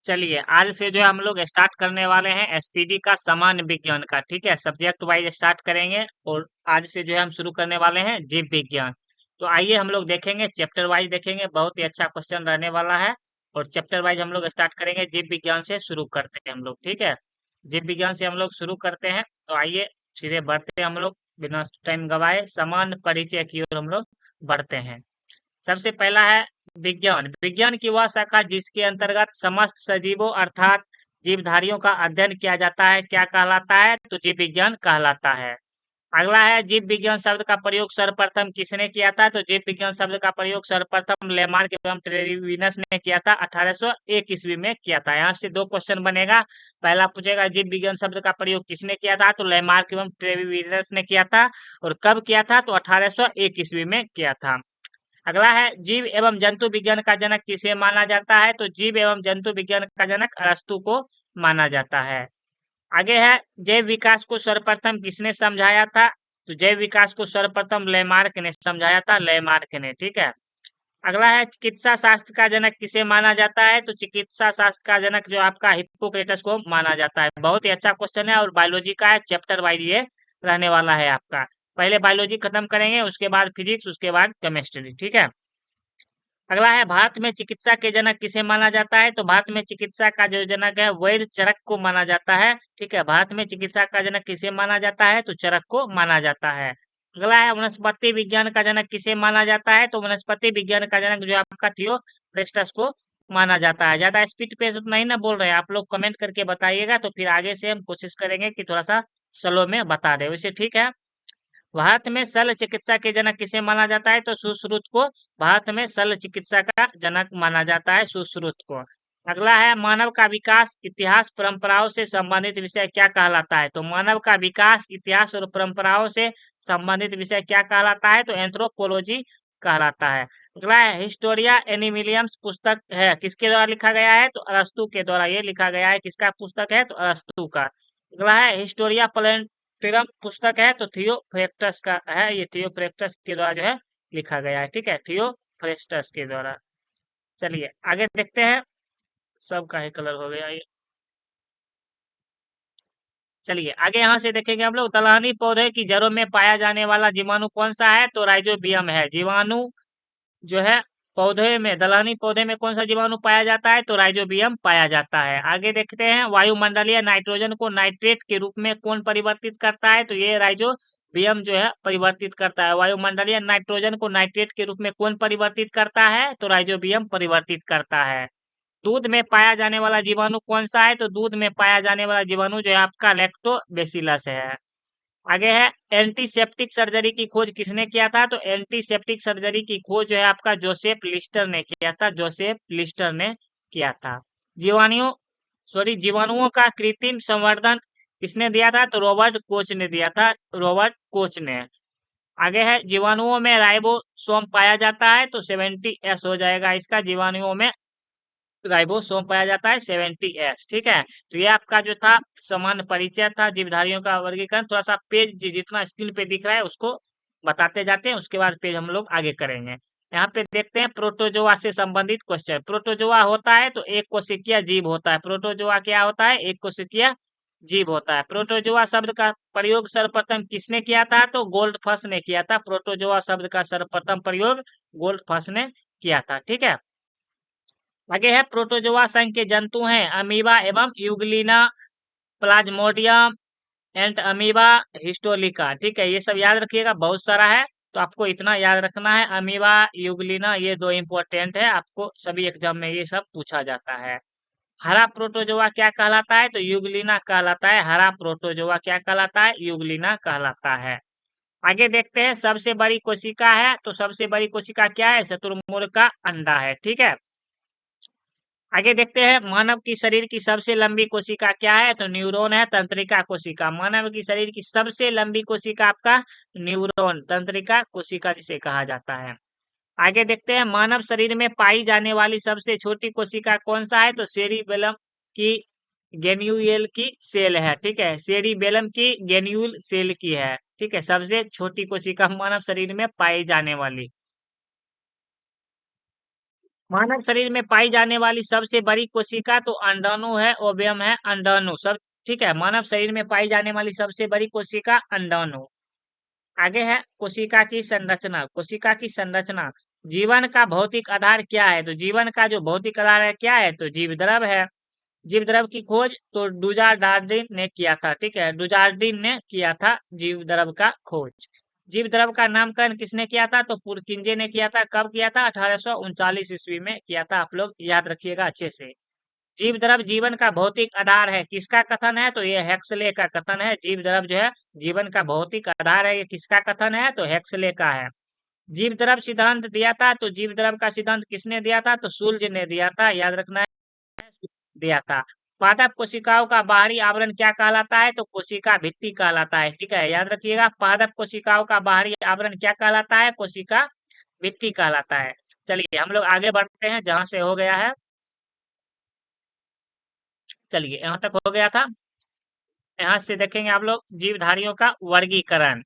चलिए आज से जो है हम लोग स्टार्ट करने वाले हैं एसपीडी का सामान्य विज्ञान का। ठीक है, सब्जेक्ट वाइज स्टार्ट करेंगे और आज से जो है हम शुरू करने वाले हैं जीव विज्ञान। तो आइए हम लोग देखेंगे, चैप्टर वाइज देखेंगे, बहुत ही अच्छा क्वेश्चन रहने वाला है। और चैप्टर वाइज हम लोग स्टार्ट करेंगे, जीव विज्ञान से शुरू करते हैं हम लोग। ठीक है, जीव विज्ञान से हम लोग शुरू करते हैं। तो आइए सीधे बढ़ते हैं हम लोग, बिना टाइम गवाए सामान्य परिचय की ओर हम लोग बढ़ते हैं। सबसे पहला है विज्ञान। विज्ञान की वह शाखा जिसके अंतर्गत समस्त सजीवों अर्थात जीवधारियों का अध्ययन किया जाता है क्या कहलाता है? तो जीव विज्ञान कहलाता है। अगला है जीव विज्ञान शब्द का प्रयोग सर्वप्रथम किसने किया था? तो जीव विज्ञान शब्द का प्रयोग सर्वप्रथम लेमार्क एवं ट्रेविनस ने किया था, 1801 ईस्वी में किया था। यहाँ से दो क्वेश्चन बनेगा। पहला पूछेगा जीव विज्ञान शब्द का प्रयोग किसने किया था? तो लेमार्क एवं ट्रेविनस ने किया था। और कब किया था? तो 1801 ईस्वी में किया था। अगला है जीव एवं जंतु विज्ञान का जनक किसे माना जाता है? तो जीव एवं जंतु विज्ञान का जनक अरस्तु को माना जाता है। आगे है जैव विकास को सर्वप्रथम किसने समझाया था? तो जैव विकास को सर्वप्रथम लेमार्क ने समझाया था, लेमार्क ने। ठीक है। अगला है चिकित्सा शास्त्र का जनक किसे माना जाता है? तो चिकित्सा शास्त्र का जनक जो आपका हिप्पोक्रेटस को माना जाता है। बहुत ही अच्छा क्वेश्चन है और बायोलॉजी का है, चैप्टर वाइज ये रहने वाला है आपका। पहले बायोलॉजी खत्म करेंगे, उसके बाद फिजिक्स, उसके बाद केमिस्ट्री। ठीक है। अगला है भारत में चिकित्सा के जनक किसे माना जाता है? तो भारत में चिकित्सा का जो जनक है वैद्य चरक को माना जाता है। ठीक है, भारत में चिकित्सा का जनक किसे माना जाता है? तो चरक को माना जाता है। अगला है वनस्पति विज्ञान का जनक किसे माना जाता है? तो वनस्पति विज्ञान का जनक जो है आपका थियोफ्रेस्टस को माना जाता है। ज्यादा स्पीड पे तो नहीं ना बोल रहे हैं आप लोग, कमेंट करके बताइएगा तो फिर आगे से हम कोशिश करेंगे कि थोड़ा सा स्लो में बता दे। वैसे ठीक है। भारत में शल्य चिकित्सा के जनक किसे माना जाता है? तो सुश्रुत को भारत में शल्य चिकित्सा का जनक माना जाता है, सुश्रुत को। अगला है मानव का विकास इतिहास परंपराओं से संबंधित विषय क्या कहलाता है? तो मानव का विकास इतिहास और परंपराओं से संबंधित विषय क्या कहलाता है? तो एंथ्रोपोलॉजी कहलाता है। अगला है हिस्टोरिया एनिमिलियम्स पुस्तक है किसके द्वारा लिखा गया है? तो अरस्तु के द्वारा ये लिखा गया है। किसका पुस्तक है? तो अरस्तु का। अगला है हिस्टोरिया फिल्म पुस्तक है तो थियोफ्रेस्टस का है, ये थियोफ्रेस्टस के द्वारा जो है लिखा गया है। ठीक है, थियोफ्रेस्टस के द्वारा। चलिए आगे देखते हैं। सबका ही कलर हो गया ये। चलिए आगे यहाँ से देखेंगे हम लोग, दलहनी पौधे की जड़ों में पाया जाने वाला जीवाणु कौन सा है? तो राइजोबियम है। जीवाणु जो है पौधे में, दलहनी पौधे में कौन सा जीवाणु पाया जाता है? तो राइजोबियम पाया जाता है। आगे देखते हैं वायुमंडलीय नाइट्रोजन को नाइट्रेट के रूप में कौन परिवर्तित करता है? तो ये राइजोबियम जो है परिवर्तित करता है। वायुमंडलीय नाइट्रोजन को नाइट्रेट के रूप में कौन परिवर्तित करता है? तो राइजोबियम परिवर्तित करता है। दूध में पाया जाने वाला जीवाणु कौन सा है? तो दूध में पाया जाने वाला जीवाणु जो है आपका लैक्टोबैसिलस है। आगे है एंटीसेप्टिक सर्जरी की खोज किसने किया था? तो एंटीसेप्टिक सर्जरी की खोज जो है आपका जोसेफ लिस्टर ने किया था, जोसेफ लिस्टर ने किया था। जीवाणुओं जीवाणुओं का कृत्रिम संवर्धन किसने दिया था? तो रॉबर्ट कोच ने दिया था, रॉबर्ट कोच ने। आगे है जीवाणुओं में राइबोसोम पाया जाता है तो 70S हो जाएगा इसका। जीवाणुओं में राइबोसोम पाया जाता है 70S। ठीक है, तो ये आपका जो था सामान्य परिचय था जीवधारियों का वर्गीकरण। थोड़ा सा पेज जितना स्क्रीन पे दिख रहा है उसको बताते जाते हैं, उसके बाद पेज हम लोग आगे करेंगे। यहाँ पे देखते हैं प्रोटोजोआ से संबंधित क्वेश्चन। प्रोटोजोआ होता है तो एक कोशिकीय जीव होता है। प्रोटोजोआ क्या होता है? एक कोशिकीय जीव होता है। प्रोटोजोआ शब्द का प्रयोग सर्वप्रथम किसने किया था? तो गोल्डफस ने किया था। प्रोटोजोआ शब्द का सर्वप्रथम प्रयोग गोल्डफस ने किया था। ठीक है। आगे है प्रोटोजोआ संघ के जंतु हैं अमीबा एवं Euglena, Plasmodium and amoeba histolytica. ठीक है, ये सब याद रखिएगा, बहुत सारा है तो आपको इतना याद रखना है। अमीबा, यूग्लिना, ये दो इंपॉर्टेंट है, आपको सभी एग्जाम में ये सब पूछा जाता है। हरा प्रोटोजोआ क्या कहलाता है? तो यूग्लिना कहलाता है। हरा प्रोटोजोआ क्या कहलाता है? यूग्लिना कहलाता है। आगे देखते हैं सबसे बड़ी कोशिका है तो सबसे बड़ी कोशिका क्या है? शुतुरमुर्ग का अंडा है। ठीक है। आगे देखते हैं मानव की शरीर की सबसे लंबी कोशिका क्या है? तो न्यूरॉन है, तंत्रिका कोशिका। मानव की शरीर की सबसे लंबी कोशिका आपका न्यूरॉन, तंत्रिका कोशिका जिसे कहा जाता है। आगे देखते हैं मानव शरीर में पाई जाने वाली सबसे छोटी कोशिका कौन सा है? तो सेरिबेलम की गेन्यूल की सेल है। ठीक है, सेरिबेलम की गेन्यूल सेल की है। ठीक है, सबसे छोटी कोशिका मानव शरीर में पाई जाने वाली। मानव शरीर में पाई जाने वाली सबसे बड़ी कोशिका तो अंडाणु है, ओवियम है, अंडाणु सब ठीक है। मानव शरीर में पाई जाने वाली सबसे बड़ी कोशिका अंडाणु। आगे है कोशिका की संरचना। कोशिका की संरचना, जीवन का भौतिक आधार क्या है? तो जीवन का जो भौतिक आधार है क्या है? तो जीव द्रव है। जीव द्रव की खोज तो डुजार्डिन ने किया था, ठीक है, डुजार्डिन ने किया था जीव द्रव का खोज। जीव द्रव का नामकरण किसने किया था? तो पुरकिंजे ने किया था। कब किया था? 1839 ईस्वी में किया था। आप लोग याद रखिएगा अच्छे से। जीव द्रव जीवन का भौतिक आधार है, किसका कथन है? तो ये हेक्सले का कथन है। जीव द्रव जो है जीवन का भौतिक आधार है, ये किसका कथन है? तो हेक्सले का है। जीव द्रव सिद्धांत दिया था, तो जीव द्रव का सिद्धांत किसने दिया था? तो सुल्ज ने दिया था, याद रखना है, दिया था। पादप कोशिकाओं का बाहरी आवरण क्या कहलाता है? तो कोशिका भित्ति कहलाता है, ठीक है, याद रखिएगा। पादप कोशिकाओं का बाहरी आवरण क्या कहलाता है? कोशिका भित्ति कहलाता है। चलिए हम लोग आगे बढ़ते हैं जहां से हो गया है। चलिए यहाँ तक हो गया था। यहाँ से देखेंगे आप लोग जीवधारियों का वर्गीकरण।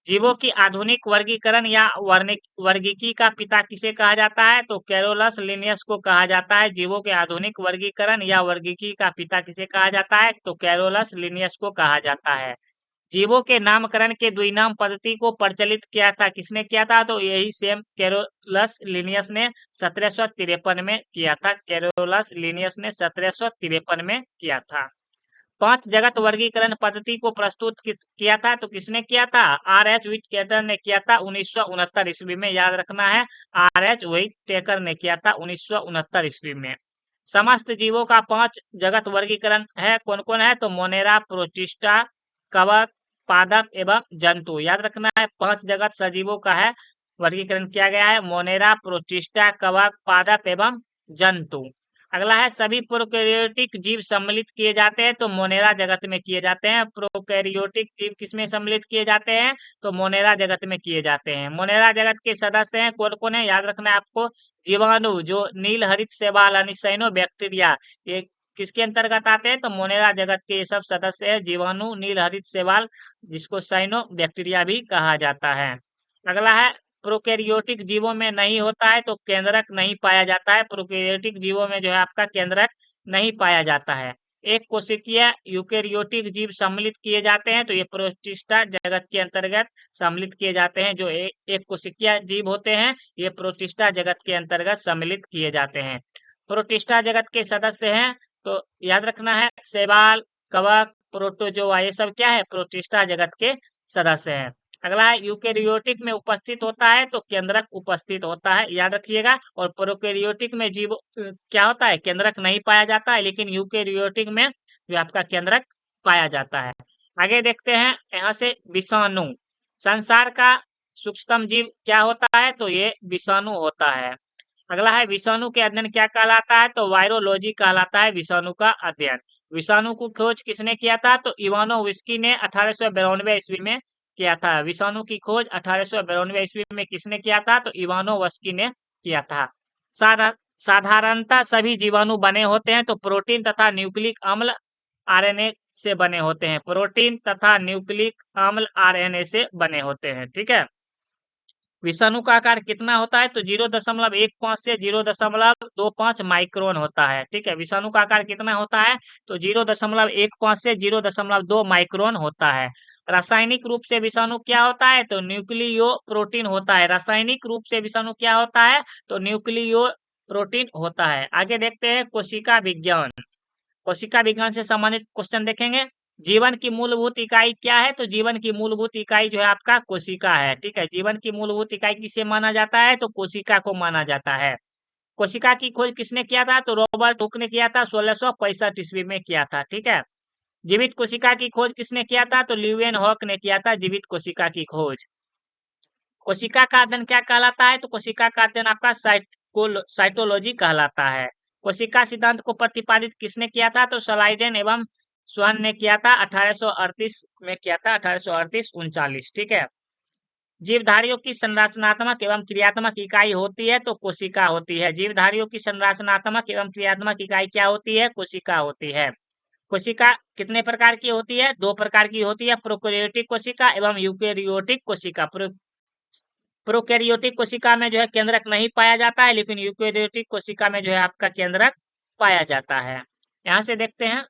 जीवों की आधुनिक वर्गीकरण या वर्गीकी का पिता किसे कहा जाता है? तो कैरोलस लिनियस को कहा जाता है। जीवों के आधुनिक वर्गीकरण या वर्गीकी का पिता किसे कहा जाता है? तो कैरोलस लिनियस को कहा जाता है। जीवों के नामकरण के द्विनाम पद्धति को प्रचलित किया था, किसने किया था? तो यही सेम कैरोलस लिनियस ने 1753 में किया था। कैरोलस लिनियस ने 1753 में किया था। पांच जगत वर्गीकरण पद्धति को प्रस्तुत किया था, तो किसने किया था? आर एच व्हिटकेटर ने किया था 1969 ईस्वी में, याद रखना है। आर एच व्हिटकेटर ने किया था 1969 ईस्वी में। समस्त जीवों का पांच जगत वर्गीकरण है, कौन कौन है? तो मोनेरा, प्रोटिस्टा, कवक, पादप एवं जंतु। याद रखना है, पांच जगत सजीवों का है वर्गीकरण किया गया है, मोनेरा, प्रोटिस्टा, कवक, पादप एवं जंतु। अगला है सभी प्रोकैरियोटिक जीव सम्मिलित किए जाते हैं, तो मोनेरा जगत में किए जाते हैं। प्रोकैरियोटिक जीव किसमें सम्मिलित किए जाते हैं? तो मोनेरा जगत में किए जाते हैं। मोनेरा जगत के सदस्य हैं कौन कौन है? याद रखना है आपको। जीवाणु जो नील हरित शैवाल यानी साइनो बैक्टीरिया, ये किसके अंतर्गत आते हैं? तो मोनेरा जगत के ये सब सदस्य है, जीवाणु, नील हरित शैवाल, जिसको साइनो बैक्टीरिया भी कहा जाता है। अगला है प्रोकैरियोटिक जीवों में नहीं होता है, तो केंद्रक नहीं पाया जाता है। प्रोकैरियोटिक जीवों में जो है आपका केंद्रक नहीं पाया जाता है। एक कोशिकीय यूकेरियोटिक जीव सम्मिलित किए जाते हैं, तो ये प्रोटिस्टा जगत के अंतर्गत सम्मिलित किए जाते हैं। जो एक कोशिकीय जीव होते हैं, ये प्रोटिस्टा जगत के अंतर्गत सम्मिलित किए जाते हैं। प्रोटिस्टा जगत के सदस्य हैं, तो याद रखना है, शैवाल, कवक, प्रोटोजोआ, ये सब क्या है? प्रोटिस्टा जगत के सदस्य हैं। अगला है यूकेरियोटिक में उपस्थित होता है, तो केंद्रक उपस्थित होता है, याद रखिएगा। और प्रोकैरियोटिक में जीव क्या होता है? केंद्रक नहीं पाया जाता है, लेकिन यूकेरियोटिक में जो आपका केंद्रक पाया जाता है। आगे देखते हैं यहाँ से विषाणु। संसार का सूक्ष्मतम जीव क्या होता है? तो ये विषाणु होता है। अगला है विषाणु के अध्ययन क्या कहलाता है? तो वायरोलॉजी कहलाता है विषाणु का अध्ययन। विषाणु को खोज किसने किया था? तो इवानोविस्की ने 1892 ईस्वी में किया था। विषाणु की खोज 1892 ईस्वी में किसने किया था? तो इवानोवस्की ने किया था। साधारणतः सभी जीवाणु बने होते हैं तो प्रोटीन तथा न्यूक्लिक अम्ल आरएनए से बने होते हैं। प्रोटीन तथा न्यूक्लिक अम्ल आरएनए से बने होते हैं, ठीक है। विषाणु का आकार कितना होता है? तो 0.15 से 0.25 माइक्रोन होता है, ठीक है। विषाणु का आकार कितना होता है? तो 0.15 से 0.2 माइक्रोन होता है। रासायनिक रूप से विषाणु क्या होता है? तो न्यूक्लियो प्रोटीन होता है। रासायनिक रूप से विषाणु क्या होता है? तो न्यूक्लियो प्रोटीन होता है। आगे देखते हैं कोशिका विज्ञान। कोशिका विज्ञान से संबंधित क्वेश्चन देखेंगे। जीवन की मूलभूत इकाई क्या है? तो जीवन की मूलभूत इकाई जो है आपका कोशिका है, ठीक है। जीवन की मूलभूत इकाई किसे माना जाता है? तो कोशिका को माना जाता है। कोशिका की खोज किसने किया था? तो रॉबर्ट हुक ने किया था, 1665 ईस्वी में किया था, ठीक है। जीवित कोशिका की खोज किसने किया था? तो ल्यूवेन हॉक ने किया था जीवित कोशिका की खोज। कोशिका का अध्ययन क्या कहलाता है? तो कोशिका का अध्ययन आपका साइटोलॉजी कहलाता है। कोशिका सिद्धांत को प्रतिपादित किसने किया था? तो स्लाइडेन एवं स्वर्ण ने किया था, 1838 में किया था, 1838 39, ठीक है। जीवधारियों की संरचनात्मक एवं क्रियात्मक इकाई होती है, तो कोशिका होती है। जीवधारियों की संरचनात्मक एवं क्रियात्मक इकाई क्या होती है? कोशिका होती है। कोशिका कितने प्रकार की होती है? दो प्रकार की होती है, प्रोकैरियोटिक कोशिका एवं यूकेरियोटिक कोशिका। प्रोकैरियोटिक कोशिका में जो है केंद्रक नहीं पाया जाता है, लेकिन यूकेरियोटिक कोशिका में जो है आपका केंद्रक पाया जाता है। यहाँ से देखते हैं,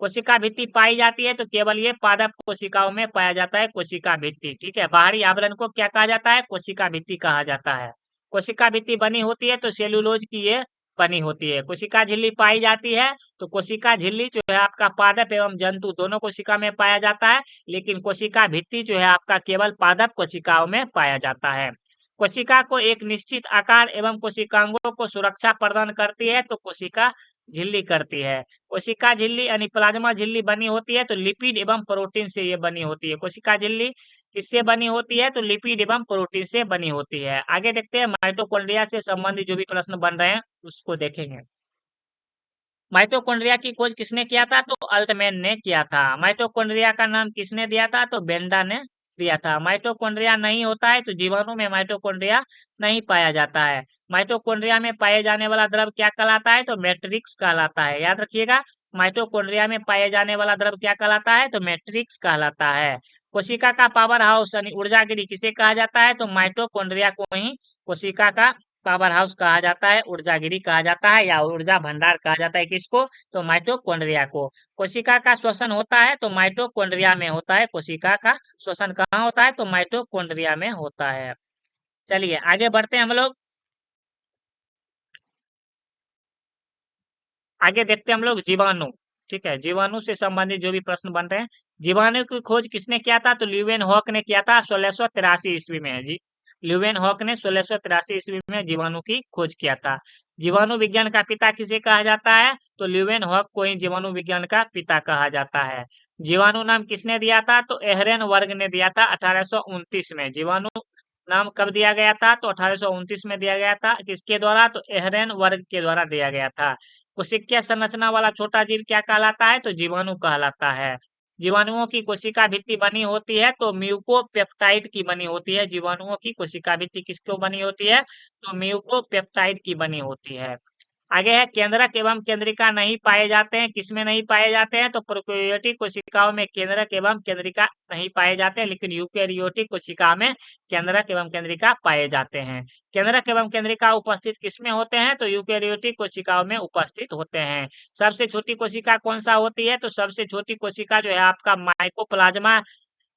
कोशिका भित्ति पाई जाती है तो केवल ये पादप कोशिकाओं में पाया जाता है कोशिका भित्ति। ठीक है, बाहरी आवरण को क्या कहा जाता है? कोशिका भित्ति कहा जाता है। कोशिका भित्ति बनी होती है तो सेलुलोज की ये बनी होती है। कोशिका झिल्ली पाई जाती है तो कोशिका झिल्ली जो है आपका पादप एवं जंतु दोनों कोशिका में पाया जाता है, लेकिन कोशिका भित्ति जो है आपका केवल पादप कोशिकाओं में पाया जाता है। कोशिका को एक निश्चित आकार एवं कोशिकांगों को सुरक्षा प्रदान करती है तो कोशिका झिल्ली करती है। कोशिका झिल्ली यानी प्लाज्मा झिल्ली बनी होती है तो लिपिड एवं प्रोटीन से ये बनी होती है। कोशिका झिल्ली किससे बनी होती है? तो लिपिड एवं प्रोटीन से बनी होती है। आगे देखते हैं, माइटोकॉन्ड्रिया से संबंधित जो भी प्रश्न बन रहे हैं उसको देखेंगे। माइटोकॉन्ड्रिया की खोज किसने किया था? तो अल्टमैन ने किया था। माइटोकॉन्ड्रिया का नाम किसने दिया था? तो बेंडा ने दिया था। माइटोकॉन्ड्रिया नहीं होता है तो जीवाणु में माइटोकॉन्ड्रिया नहीं पाया जाता है। माइटोकॉन्ड्रिया में पाए जाने वाला द्रव क्या कहलाता है? तो मैट्रिक्स कहलाता है। याद रखिएगा, माइटोकॉन्ड्रिया में पाए जाने वाला द्रव क्या कहलाता है? तो मैट्रिक्स कहलाता है। कोशिका का पावर हाउस यानी ऊर्जागिरी किसे कहा जाता है? तो माइटोकॉन्ड्रिया को ही कोशिका का पावर हाउस कहा जाता है, ऊर्जागिरी कहा जाता है, या ऊर्जा भंडार कहा जाता है। किसको? तो माइटोकॉन्ड्रिया को। कोशिका का श्वसन होता है तो माइटोकॉन्ड्रिया में होता है। कोशिका का श्वसन कहाँ होता है? तो माइटोकॉन्ड्रिया में होता है। चलिए आगे बढ़ते हैं हम लोग। आगे देखते हैं हम लोग जीवाणु। ठीक है, जीवाणु से संबंधित जो भी प्रश्न बन रहे हैं। जीवाणु की खोज किसने किया था? तो ल्यूवेन हॉक ने किया था 1683 ईस्वी में जी। ल्यूवेन हॉक ने 1683 ईस्वी में जीवाणु की खोज किया था। जीवाणु विज्ञान का पिता किसे कहा जाता है? तो ल्यूवेन हॉक को ही जीवाणु विज्ञान का पिता कहा जाता है। जीवाणु नाम किसने दिया था? तो एहरेन वर्ग ने दिया था 1829 में। जीवाणु नाम कब दिया गया था? तो 1829 में दिया गया था। किसके द्वारा? तो एहरेन वर्ग के द्वारा दिया गया था। कोशिकीय संरचना वाला छोटा जीव क्या कहलाता है? तो जीवाणु कहलाता है। जीवाणुओं की कोशिका भित्ति बनी होती है तो म्यूकोपेप्टाइड की बनी होती है। जीवाणुओं की कोशिका भित्ति किसको बनी होती है? तो म्यूकोपेप्टाइड की बनी होती है। आगे है, केंद्रक एवं केंद्रिका नहीं पाए जाते हैं। किसमें नहीं पाए जाते हैं? तो प्रोकैरियोटिक कोशिकाओं में केंद्रक एवं केंद्रिका नहीं पाए जाते हैं, लेकिन यूकेरियोटिक कोशिका में केंद्रक एवं केंद्रिका पाए जाते हैं। केंद्रक एवं केंद्रिका उपस्थित किसमें होते हैं? तो यूकेरियोटिक कोशिकाओं में उपस्थित होते हैं। सबसे छोटी कोशिका कौन सा होती है? तो सबसे छोटी कोशिका जो है आपका माइकोप्लाज्मा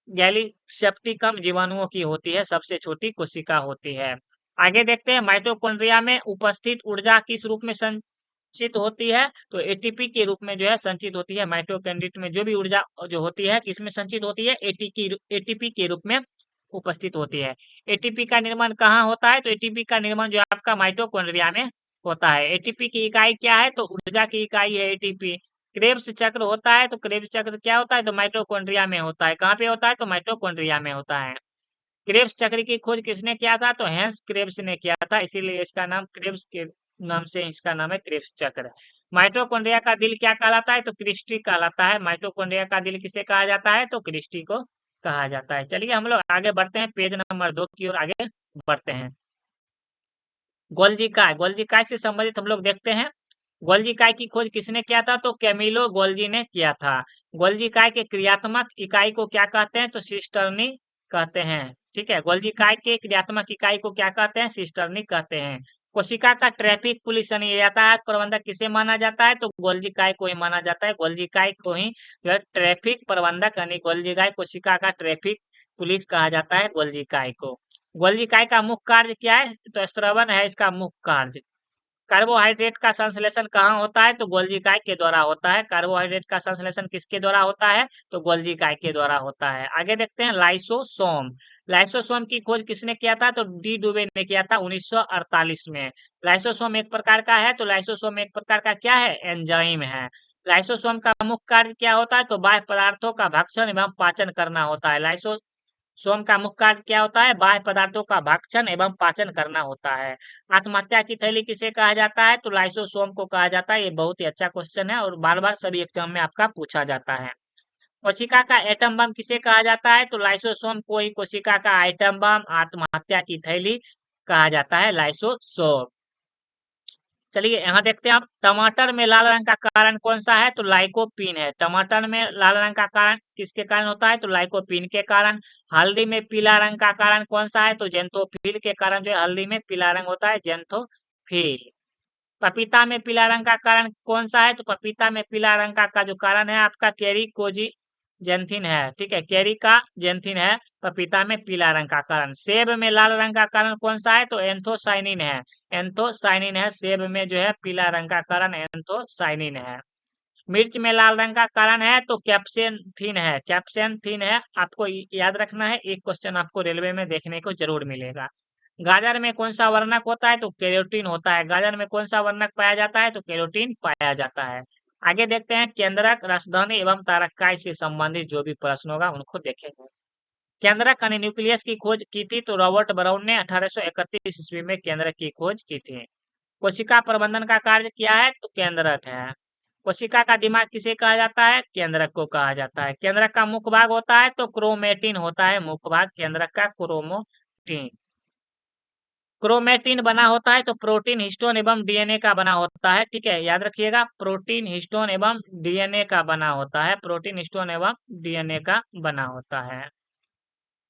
गैलीसेप्टिकम जीवाणुओं की होती है, सबसे छोटी कोशिका होती है। आगे देखते हैं, माइटोकॉन्ड्रिया में उपस्थित ऊर्जा किस रूप में संचित होती है? तो एटीपी के रूप में जो है संचित होती है। माइटोकॉन्ड्रिया में जो भी ऊर्जा जो होती है किसमें संचित होती है? एटीपी के रूप में उपस्थित होती है। एटीपी का निर्माण कहाँ होता है? तो एटीपी का निर्माण जो है आपका माइटोकॉन्ड्रिया में होता है। एटीपी की इकाई क्या है? तो ऊर्जा की इकाई है एटीपी। क्रेब्स चक्र होता है तो क्रेब्स चक्र क्या होता है? तो माइटोकॉन्ड्रिया में होता है। कहाँ पे होता है? तो माइटोकॉन्ड्रिया में होता है। क्रेब्स चक्र की खोज किसने किया था? तो हेंस क्रेब्स ने किया था, इसीलिए इसका नाम क्रेब्स के नाम से इसका नाम है क्रेब्स चक्र। माइटोकॉन्ड्रिया का दिल क्या कहलाता है? तो क्रिस्टी कहलाता है। माइटोकॉन्ड्रिया का दिल किसे कहा जाता है? तो क्रिस्टी को कहा जाता है। चलिए हम लोग आगे बढ़ते हैं, पेज नंबर 2 की ओर आगे बढ़ते हैं। गोल्जी काय, गोल्जी काय से संबंधित हम लोग देखते हैं। गोल्जी काय की खोज किसने किया था? तो कैमिलो गोल्जी ने किया था। गोल्जी काय के क्रियात्मक इकाई को क्या कहते हैं? तो सिस्टर्नी कहते हैं। ठीक है, गोल्जी काय के क्रियात्मक इकाई को क्या कहते हैं? सिस्टर्नी कहते हैं। कोशिका का ट्रैफिक पुलिस यानी यातायात प्रबंधक किसे माना जाता है? तो गोल्जी काय को ही माना जाता है। गोल्जी काय को ही जो है ट्रैफिक प्रबंधक यानी गोल्जी काय कोशिका का ट्रैफिक पुलिस कहा जाता है गोल्जी काय को। गोल्जी काय का मुख्य कार्य क्या है? तो स्त्रवन है इसका मुख्य कार्य। कार्बोहाइड्रेट का संश्लेषण कहाँ होता है? तो गोल्जी काय के द्वारा होता है। कार्बोहाइड्रेट का संश्लेषण किसके द्वारा होता है? तो गोल्जी काय के द्वारा होता है। आगे देखते हैं, लाइसोसोम। लाइसोसोम की खोज किसने किया था? तो डी डुबे ने किया था 1948 में। लाइसोसोम एक प्रकार का है, तो लाइसोसोम एक प्रकार का क्या है? एंजाइम है। लाइसोसोम का मुख्य कार्य क्या होता है? तो बाह्य पदार्थों का भक्षण एवं पाचन करना होता है। लाइसोसोम का मुख्य कार्य क्या होता है? बाह्य पदार्थों का भक्षण एवं पाचन करना होता है। आत्महत्या की थैली किसे कहा जाता है? तो लाइसोसोम को कहा जाता है। ये बहुत ही अच्छा क्वेश्चन है और बार बार सभी एग्जाम में आपका पूछा जाता है। कोशिका का एटम बम किसे कहा जाता है? तो लाइसोसोम को ही कोशिका का एटम बम, आत्महत्या की थैली कहा जाता है, लाइसोसोम। चलिए यहाँ देखते हैं आप, टमाटर में लाल रंग का कारण कौन सा है? तो लाइकोपीन है। टमाटर में लाल रंग का कारण किसके कारण होता है? तो लाइकोपीन के कारण। हल्दी में पीला रंग का कारण कौन सा है? तो जेंथोफिल के कारण जो है हल्दी में पीला रंग होता है, जेंथोफिल। पपीता में पीला रंग का कारण कौन सा है? तो पपीता में पीला रंग का जो कारण है आपका कैरिकोजी जेंथिन है। ठीक है, कैरी का जेंथिन है पपीता में पीला रंग का कारण। सेब में लाल रंग का कारण कौन सा है? तो एंथोसाइनिन है। एंथोसाइनिन है सेब में जो है पीला रंग का कारण, एंथोसाइनिन है। मिर्च में लाल रंग का कारण है तो कैप्सेंथिन है। कैप्सेंथिन है, आपको याद रखना है, एक क्वेश्चन आपको रेलवे में देखने को जरूर मिलेगा। गाजर में कौन सा वर्णक होता है? तो कैरोटीन होता है। गाजर में कौन सा वर्णक पाया जाता है? तो कैरोटीन पाया जाता है। आगे देखते हैं, केंद्रक, रसधनी एवं तारककाई से संबंधित जो भी प्रश्न होगा उनको देखेंगे। केंद्रक यानी न्यूक्लियस की खोज की थी तो रॉबर्ट ब्राउन ने 1831 ईस्वी में केंद्रक की खोज की थी। कोशिका प्रबंधन का कार्य किया है तो केंद्रक है। कोशिका का दिमाग किसे कहा जाता है? केंद्रक को कहा जाता है। केंद्रक का मुख्य भाग होता है तो क्रोमेटिन होता है, मुख्य भाग केंद्रक का क्रोमोटिन। क्रोमेटिन बना होता है तो प्रोटीन, हिस्टोन एवं डीएनए का बना होता है। ठीक है, याद रखिएगा, प्रोटीन, हिस्टोन एवं डीएनए का बना होता है। प्रोटीन, हिस्टोन एवं डीएनए का बना होता है।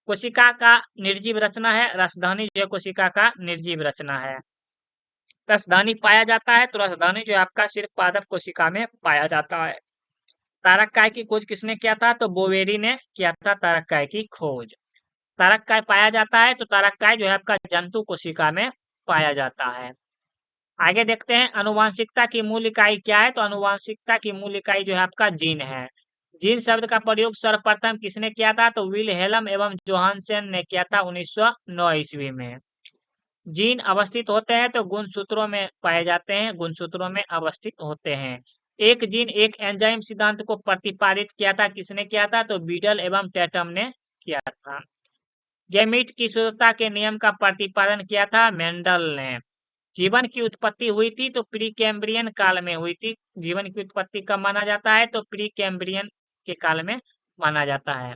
कोशिका का निर्जीव रचना है, राजधानी जो है कोशिका का निर्जीव रचना है। राजधानी पाया जाता है तो राजधानी जो है आपका सिर्फ पादप कोशिका में पाया जाता है। तारककाय की खोज किसने किया था? तो बोवेरी ने किया था तारककाय की खोज। तारककाय पाया जाता है तो तारककाय जो है आपका जंतु कोशिका में पाया जाता है। आगे देखते हैं, अनुवांशिकता की मूल इकाई क्या है? तो अनुवांशिकता की मूल इकाई जो है आपका जीन है। जीन शब्द का प्रयोग सर्वप्रथम किसने किया था? तो विल्हेल्म एवं जोहानसेन ने किया था 1909 ईस्वी में। जीन अवस्थित होते हैं तो गुणसूत्रों में पाए जाते हैं, गुणसूत्रों में अवस्थित होते हैं। एक जीन एक एंजाइम सिद्धांत को प्रतिपादित किया था, किसने किया था? तो बीडल एवं टैटम ने किया था। गैमीट की शुद्धता के नियम का प्रतिपादन किया था मेंडल ने। जीवन की उत्पत्ति हुई थी तो प्री कैम्ब्रियन काल में हुई थी। जीवन की उत्पत्ति कब माना जाता है? तो प्री कैम्ब्रियन के काल में माना जाता है।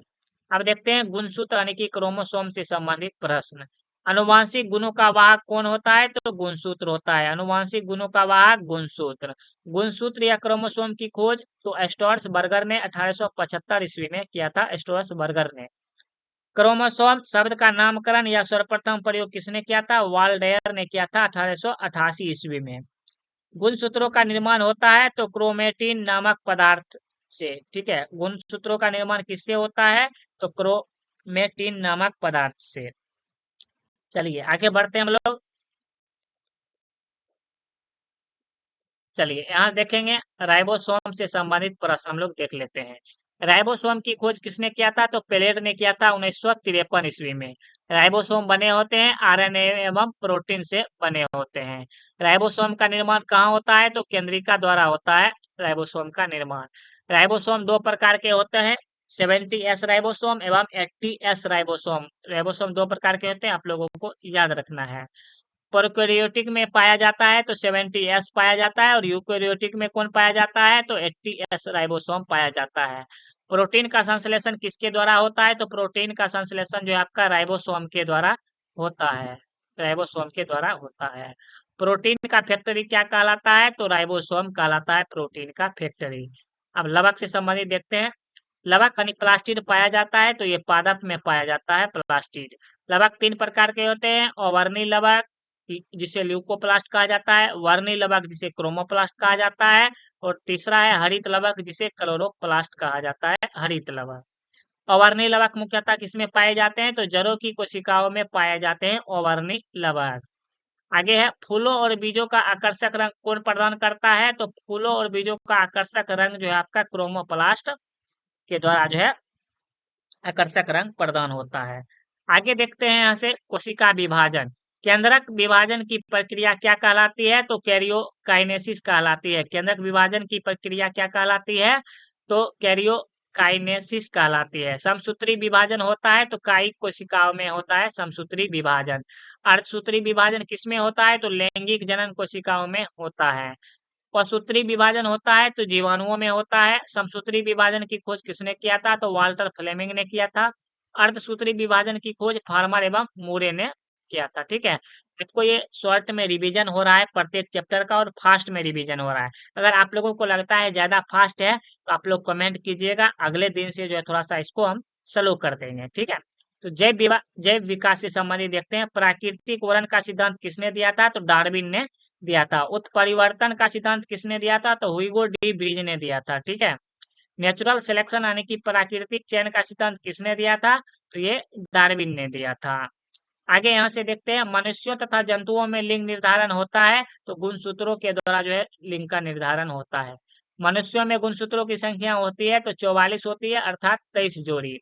अब देखते हैं गुणसूत्र यानी कि क्रोमोसोम से संबंधित प्रश्न। अनुवांशिक गुणों का वाहक कौन होता है? तो गुणसूत्र होता है। अनुवांशिक गुणों का वाहक गुणसूत्र। गुणसूत्र या क्रोमोसोम की खोज तो एस्टोर्स बर्गर ने 1875 ईस्वी में किया था। एस्टोर्स बर्गर ने। क्रोमोसोम शब्द का नामकरण या सर्वप्रथम प्रयोग किसने किया था? वाल्डेयर ने किया था 1888 ईस्वी में। गुणसूत्रों का निर्माण होता है तो क्रोमेटिन नामक पदार्थ से। ठीक है, गुणसूत्रों का निर्माण किससे होता है? तो क्रोमेटिन नामक पदार्थ से। चलिए आगे बढ़ते हैं हम लोग। चलिए यहाँ देखेंगे, राइबोसोम से संबंधित प्रश्न हम लोग देख लेते हैं। राइबोसोम की खोज किसने किया था? तो पेलेट ने किया था 1953 ईस्वी में। राइबोसोम बने होते हैं आरएनए एवं प्रोटीन से बने होते हैं। राइबोसोम का निर्माण कहाँ होता है? तो केंद्रिका द्वारा होता है राइबोसोम का निर्माण। राइबोसोम दो प्रकार के होते हैं, 70S राइबोसोम एवं 80S राइबोसोम। राइबोसोम दो प्रकार के होते हैं, आप लोगों को याद रखना है। प्रोकैरियोटिक में पाया जाता है तो 70S पाया जाता है और यूकैरियोटिक में कौन पाया जाता है? तो 80S राइबोसोम पाया जाता है। प्रोटीन का संश्लेषण किसके द्वारा होता है? तो प्रोटीन का संश्लेषण जो है आपका राइबोसोम के द्वारा होता है। राइबोसोम के द्वारा होता है। प्रोटीन का फैक्टरी क्या कहलाता है? तो राइबोसोम कहलाता है प्रोटीन का फैक्टरी। अब लवक से संबंधित देखते हैं। लवक यानी प्लास्टिड पाया जाता है तो ये पादप में पाया जाता है प्लास्टिड। लवक तीन प्रकार के होते हैं, अवर्णी लवक जिसे ल्यूकोप्लास्ट कहा जाता है, वर्णी लवक जिसे क्रोमोप्लास्ट कहा जाता है, और तीसरा है हरित लवक जिसे क्लोरोप्लास्ट कहा जाता है, हरित लवक। अवर्णी लवक मुख्यतः किसमें पाए जाते हैं? तो जड़ों की कोशिकाओं में पाए जाते हैं अवर्णी लवक। आगे है, फूलों और बीजों का आकर्षक रंग कौन प्रदान करता है? तो फूलों और बीजों का आकर्षक रंग जो है आपका क्रोमोप्लास्ट के द्वारा जो है आकर्षक रंग प्रदान होता है। आगे देखते हैं यहाँ से कोशिका विभाजन। केंद्रक विभाजन की प्रक्रिया क्या कहलाती है? तो कैरियोकाइनेसिस कहलाती है। केंद्रक विभाजन की प्रक्रिया क्या कहलाती है? तो कैरियोकाइनेसिस कहलाती है। समसूत्री विभाजन होता है तो कायिक कोशिकाओं में होता है समसूत्री विभाजन। अर्धसूत्री विभाजन किसमें होता है? तो लैंगिक जनन कोशिकाओं में होता है। प्रसूत्री विभाजन होता है तो जीवाणुओं में होता है। समसूत्री विभाजन की खोज किसने किया था? तो वाल्टर फ्लेमिंग ने किया था। अर्धसूत्री विभाजन की खोज फार्मर एवं मूरे ने किया था। ठीक है, आपको ये शॉर्ट में रिवीजन हो रहा है प्रत्येक चैप्टर का और फास्ट में रिवीजन हो रहा है। अगर आप लोगों को लगता है ज्यादा फास्ट है तो आप लोग कमेंट कीजिएगा, अगले दिन से जो है थोड़ा सा इसको हम स्लो कर देंगे, ठीक है। तो जैव विकास से संबंधित देखते हैं। प्राकृतिक वर्ण का सिद्धांत किसने दिया था? तो डार्विन ने दिया था। उत्परिवर्तन का सिद्धांत किसने दिया था? तो हुइगो डी ब्रिज ने दिया था, ठीक है। नेचुरल सिलेक्शन यानी कि प्राकृतिक चयन का सिद्धांत किसने दिया था? तो ये डार्विन ने दिया था। आगे यहाँ से देखते हैं, मनुष्यों तथा जंतुओं में लिंग निर्धारण होता है तो गुणसूत्रों के द्वारा जो है लिंग का निर्धारण होता है। मनुष्यों में गुणसूत्रों की संख्या होती है तो 44 होती है, अर्थात 23 जोड़ी।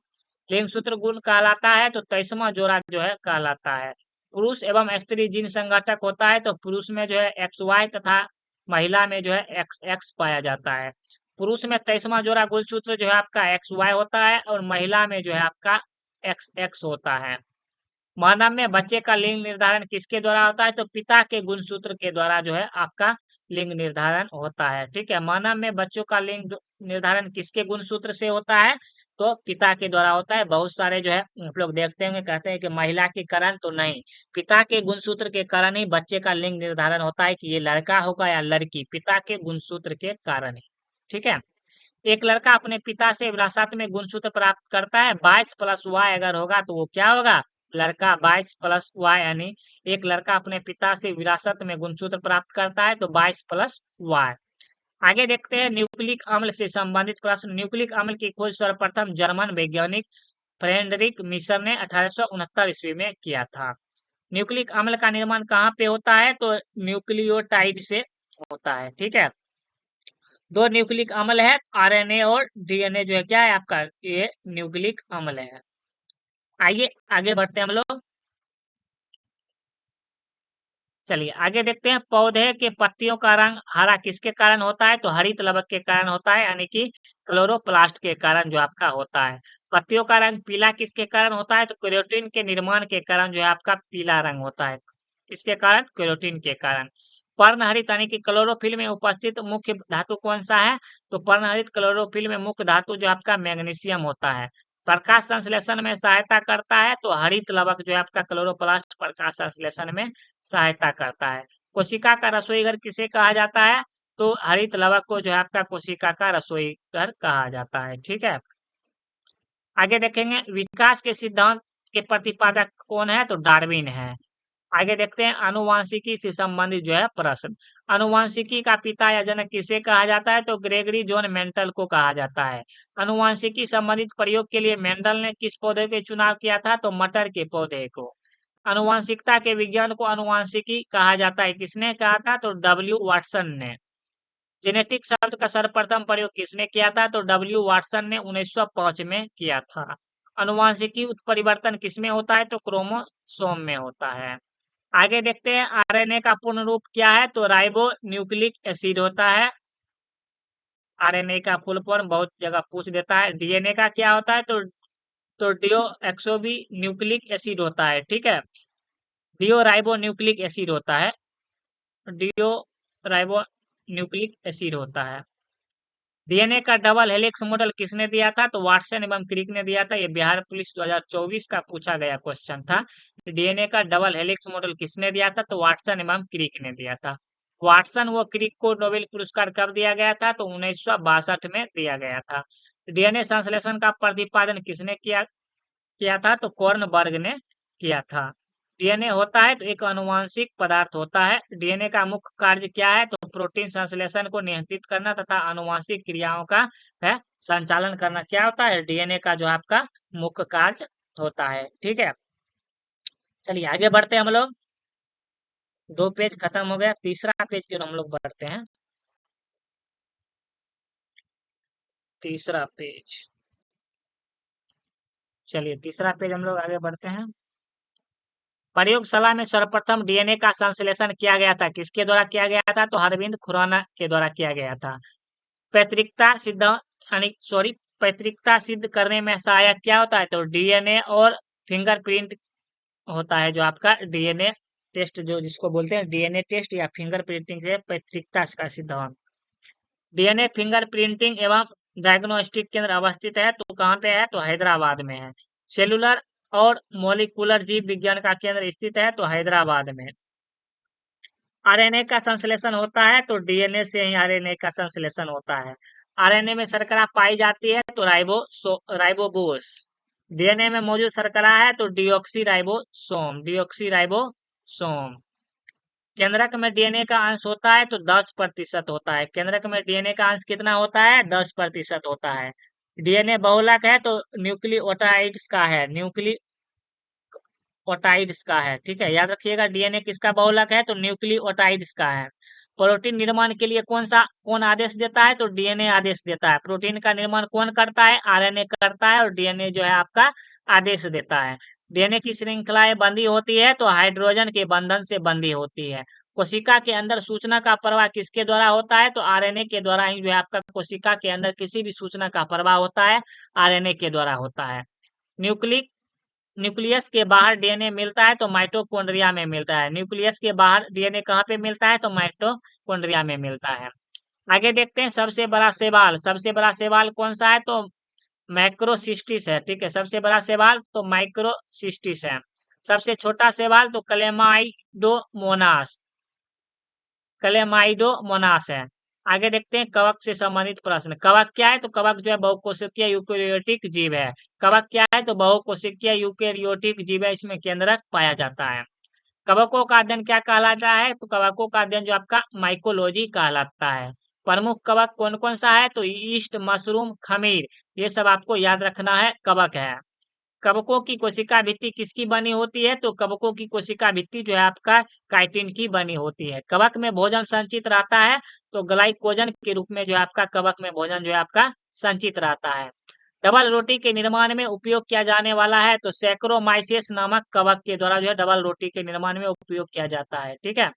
लिंग सूत्र गुण कहलाता है तो 23वां जोड़ा जो है कहलाता है। पुरुष एवं स्त्री जिन संघटक होता है तो पुरुष में जो है एक्स वाई तथा महिला में जो है एक्स एक्स पाया जाता है। पुरुष में 23वां जोड़ा गुणसूत्र जो है आपका एक्स वाई होता है और महिला में जो है आपका एक्स एक्स होता है। मानव में बच्चे का लिंग निर्धारण किसके द्वारा होता है? तो पिता के गुणसूत्र के द्वारा जो है आपका लिंग निर्धारण होता है, ठीक है। मानव में बच्चों का लिंग निर्धारण किसके गुणसूत्र से होता है? तो पिता के द्वारा होता है। बहुत सारे जो है आप लोग देखते होंगे कहते हैं कि महिला के कारण, तो नहीं, पिता के गुणसूत्र के कारण ही बच्चे का लिंग निर्धारण होता है कि ये लड़का होगा या लड़की, पिता के गुणसूत्र के कारण ही, ठीक है। एक लड़का अपने पिता से विरासत में गुणसूत्र प्राप्त करता है, 22+y अगर होगा तो वो क्या होगा? लड़का। 22+y यानी एक लड़का अपने पिता से विरासत में गुणसूत्र प्राप्त करता है तो 22+y। आगे देखते हैं न्यूक्लिक अम्ल से संबंधित प्रश्न। न्यूक्लिक अम्ल की खोज सर्वप्रथम जर्मन वैज्ञानिक फ्रेडरिक मिशर ने 1869 ईस्वी में किया था। न्यूक्लिक अम्ल का निर्माण कहाँ पे होता है? तो न्यूक्लियोटाइड से होता है, ठीक है। दो न्यूक्लिक अम्ल है, आरएनए और डीएनए जो है क्या है आपका? ये न्यूक्लिक अम्ल है। आइए आगे बढ़ते हैं हम लोग। चलिए आगे देखते हैं, पौधे के पत्तियों का रंग हरा किसके कारण होता है? तो हरित लवक के कारण होता है, यानी कि क्लोरोप्लास्ट के कारण जो आपका होता है। पत्तियों का रंग पीला किसके कारण होता है? तो केरोटीन के निर्माण के कारण जो है आपका पीला रंग होता है। किसके कारण? केरोटीन के कारण। पर्णहरित यानी कि क्लोरोफिल में उपस्थित मुख्य धातु कौन सा है? तो पर्णहरित क्लोरोफिल में मुख्य धातु जो आपका मैग्नीशियम होता है। प्रकाश संश्लेषण में सहायता करता है तो हरित लवक जो है आपका क्लोरोप्लास्ट प्रकाश संश्लेषण में सहायता करता है। कोशिका का रसोई घर किसे कहा जाता है? तो हरित लवक को जो है आपका कोशिका का रसोई घर कहा जाता है, ठीक है। आगे देखेंगे, विकास के सिद्धांत के प्रतिपादक कौन है? तो डार्विन है। आगे देखते हैं, आनुवांशिकी से संबंधित जो है प्रश्न। आनुवांशिकी का पिता या जनक किसे कहा जाता है? तो ग्रेगरी जॉन मेंडल को कहा जाता है। आनुवांशिकी संबंधित प्रयोग के लिए मेंडल ने किस पौधे के चुनाव किया था? तो मटर के पौधे को। आनुवांशिकता के विज्ञान को आनुवांशिकी कहा जाता है, किसने कहा था? तो डब्ल्यू वाटसन ने। जेनेटिक शब्द का सर्वप्रथम प्रयोग किसने किया था? तो डब्ल्यू वाटसन ने 1905 में किया था। आनुवांशिकी उत्परिवर्तन किसमें होता है? तो क्रोमोसोम में होता है। आगे देखते हैं, आरएनए का पूर्ण रूप क्या है? तो राइबो न्यूक्लिक एसिड होता है। आरएनए का फुल फॉर्म बहुत जगह पूछ देता है। डीएनए का क्या होता है? तो डिओ एक्सोबी न्यूक्लिक एसिड होता है, ठीक है। डिओ राइबो न्यूक्लिक एसिड होता है। डिओ राइबो न्यूक्लिक एसिड होता है। डीएनए का डबल हेलिक्स मॉडल किसने दिया था? तो वाटसन एवं क्रिक ने दिया था। ये बिहार पुलिस 2024 का पूछा गया क्वेश्चन था। डीएनए का डबल हेलिक्स मॉडल किसने दिया था? तो वाटसन एवं क्रिक ने दिया था। वाटसन व क्रिक को नोबेल पुरस्कार कब दिया गया था? तो 1962 में दिया गया था। डीएनए संश्लेषण का प्रतिपादन किसने किया था? तो कॉर्नबर्ग ने किया था। डीएनए होता है तो एक आनुवांशिक पदार्थ होता है। डीएनए का मुख्य कार्य क्या है? तो प्रोटीन संश्लेषण को नियंत्रित करना तथा आनुवांशिक क्रियाओं का है संचालन करना क्या होता है? डीएनए का जो आपका मुख्य कार्य होता है, ठीक है। चलिए आगे बढ़ते हैं हम लोग। 2 पेज खत्म हो गया, तीसरा पेज की ओर हम लोग बढ़ते हैं। तीसरा पेज, चलिए तीसरा पेज हम लोग आगे बढ़ते हैं। प्रयोगशाला में सर्वप्रथम डीएनए का संश्लेषण किया गया था, किसके द्वारा किया गया था? तो अरविंद खुराना के द्वारा किया गया था। पैतृकता सिद्ध यानी सॉरी पैतृकता सिद्ध करने में सहायक क्या होता है? तो डीएनए और फिंगरप्रिंट होता है, जो आपका डीएनए टेस्ट जो जिसको बोलते हैं डीएनए टेस्ट या फिंगर प्रिंटिंग से पैतृकता का सिद्धांत। डीएनए फिंगर प्रिंटिंग एवं डायग्नोस्टिक केंद्र अवस्थित है तो कहाँ पे है? तो हैदराबाद में है। सेलुलर और मॉलिक्यूलर जीव विज्ञान का केंद्र स्थित है तो हैदराबाद में। आरएनए का संश्लेषण होता है तो डीएनए से ही आरएनए का संश्लेषण होता है। आरएनए में शर्करा पाई जाती है तो राइबोबोस। डीएनए में मौजूद शर्करा है तो डीऑक्सी राइबोसोम। केंद्रक में डीएनए का अंश होता है तो 10% होता है। केंद्रक में डीएनए का अंश कितना होता है? 10% होता है। डीएनए बहुलक है तो न्यूक्लियोटाइड्स का है, न्यूक्लियोटाइड्स का है। ठीक है, याद रखिएगा, डीएनए किसका बहुलक है? तो न्यूक्लियोटाइड्स का है। प्रोटीन निर्माण के लिए कौन आदेश देता है? तो डीएनए आदेश देता है। प्रोटीन का निर्माण कौन करता है? आरएनए करता है, और डीएनए जो है आपका आदेश देता है। डीएनए की श्रृंखलाएं बंधी होती है तो हाइड्रोजन के बंधन से बंधी होती है। कोशिका के अंदर सूचना का प्रवाह किसके द्वारा होता है? तो आरएनए के द्वारा ही जो है आपका कोशिका के अंदर किसी भी सूचना का प्रवाह होता है, आरएनए के द्वारा होता है। न्यूक्लिक न्यूक्लियस के बाहर डीएनए मिलता है तो माइटोकॉन्ड्रिया में मिलता है। न्यूक्लियस के बाहर डीएनए कहाँ पे मिलता है? तो माइटोकॉन्ड्रिया में मिलता है। आगे देखते हैं सबसे बड़ा शैवाल कौन सा है? तो मैक्रोसिस्टिस है। ठीक है, सबसे बड़ा शैवाल तो माइक्रोसिस्टिस है। सबसे छोटा शैवाल तो क्लेमाइडोमोनास है। आगे देखते हैं कवक से संबंधित प्रश्न। कवक क्या है? तो कवक जो है बहुकोशिकीय यूकेरियोटिक जीव है। कवक क्या है? तो बहुकोशिकीय यूकेरियोटिक जीव है, इसमें केंद्रक पाया जाता है। कवकों का अध्ययन क्या कहलाता है? तो कवकों का अध्ययन जो आपका माइकोलॉजी कहलाता है। प्रमुख कवक कौन कौन सा है? तो ईस्ट, मशरूम, खमीर, ये सब आपको याद रखना है, कवक है। कवकों की कोशिका भित्ति किसकी बनी होती है? तो कवकों की कोशिका भित्ति जो है आपका काइटिन की बनी होती है। कवक में भोजन संचित रहता है तो ग्लाइकोजन के रूप में जो है आपका कवक में भोजन जो है आपका संचित रहता है। डबल रोटी के निर्माण में उपयोग किया जाने वाला है तो सैक्रोमाइसेस नामक कवक के द्वारा जो है डबल रोटी के निर्माण में उपयोग किया जाता है। ठीक है,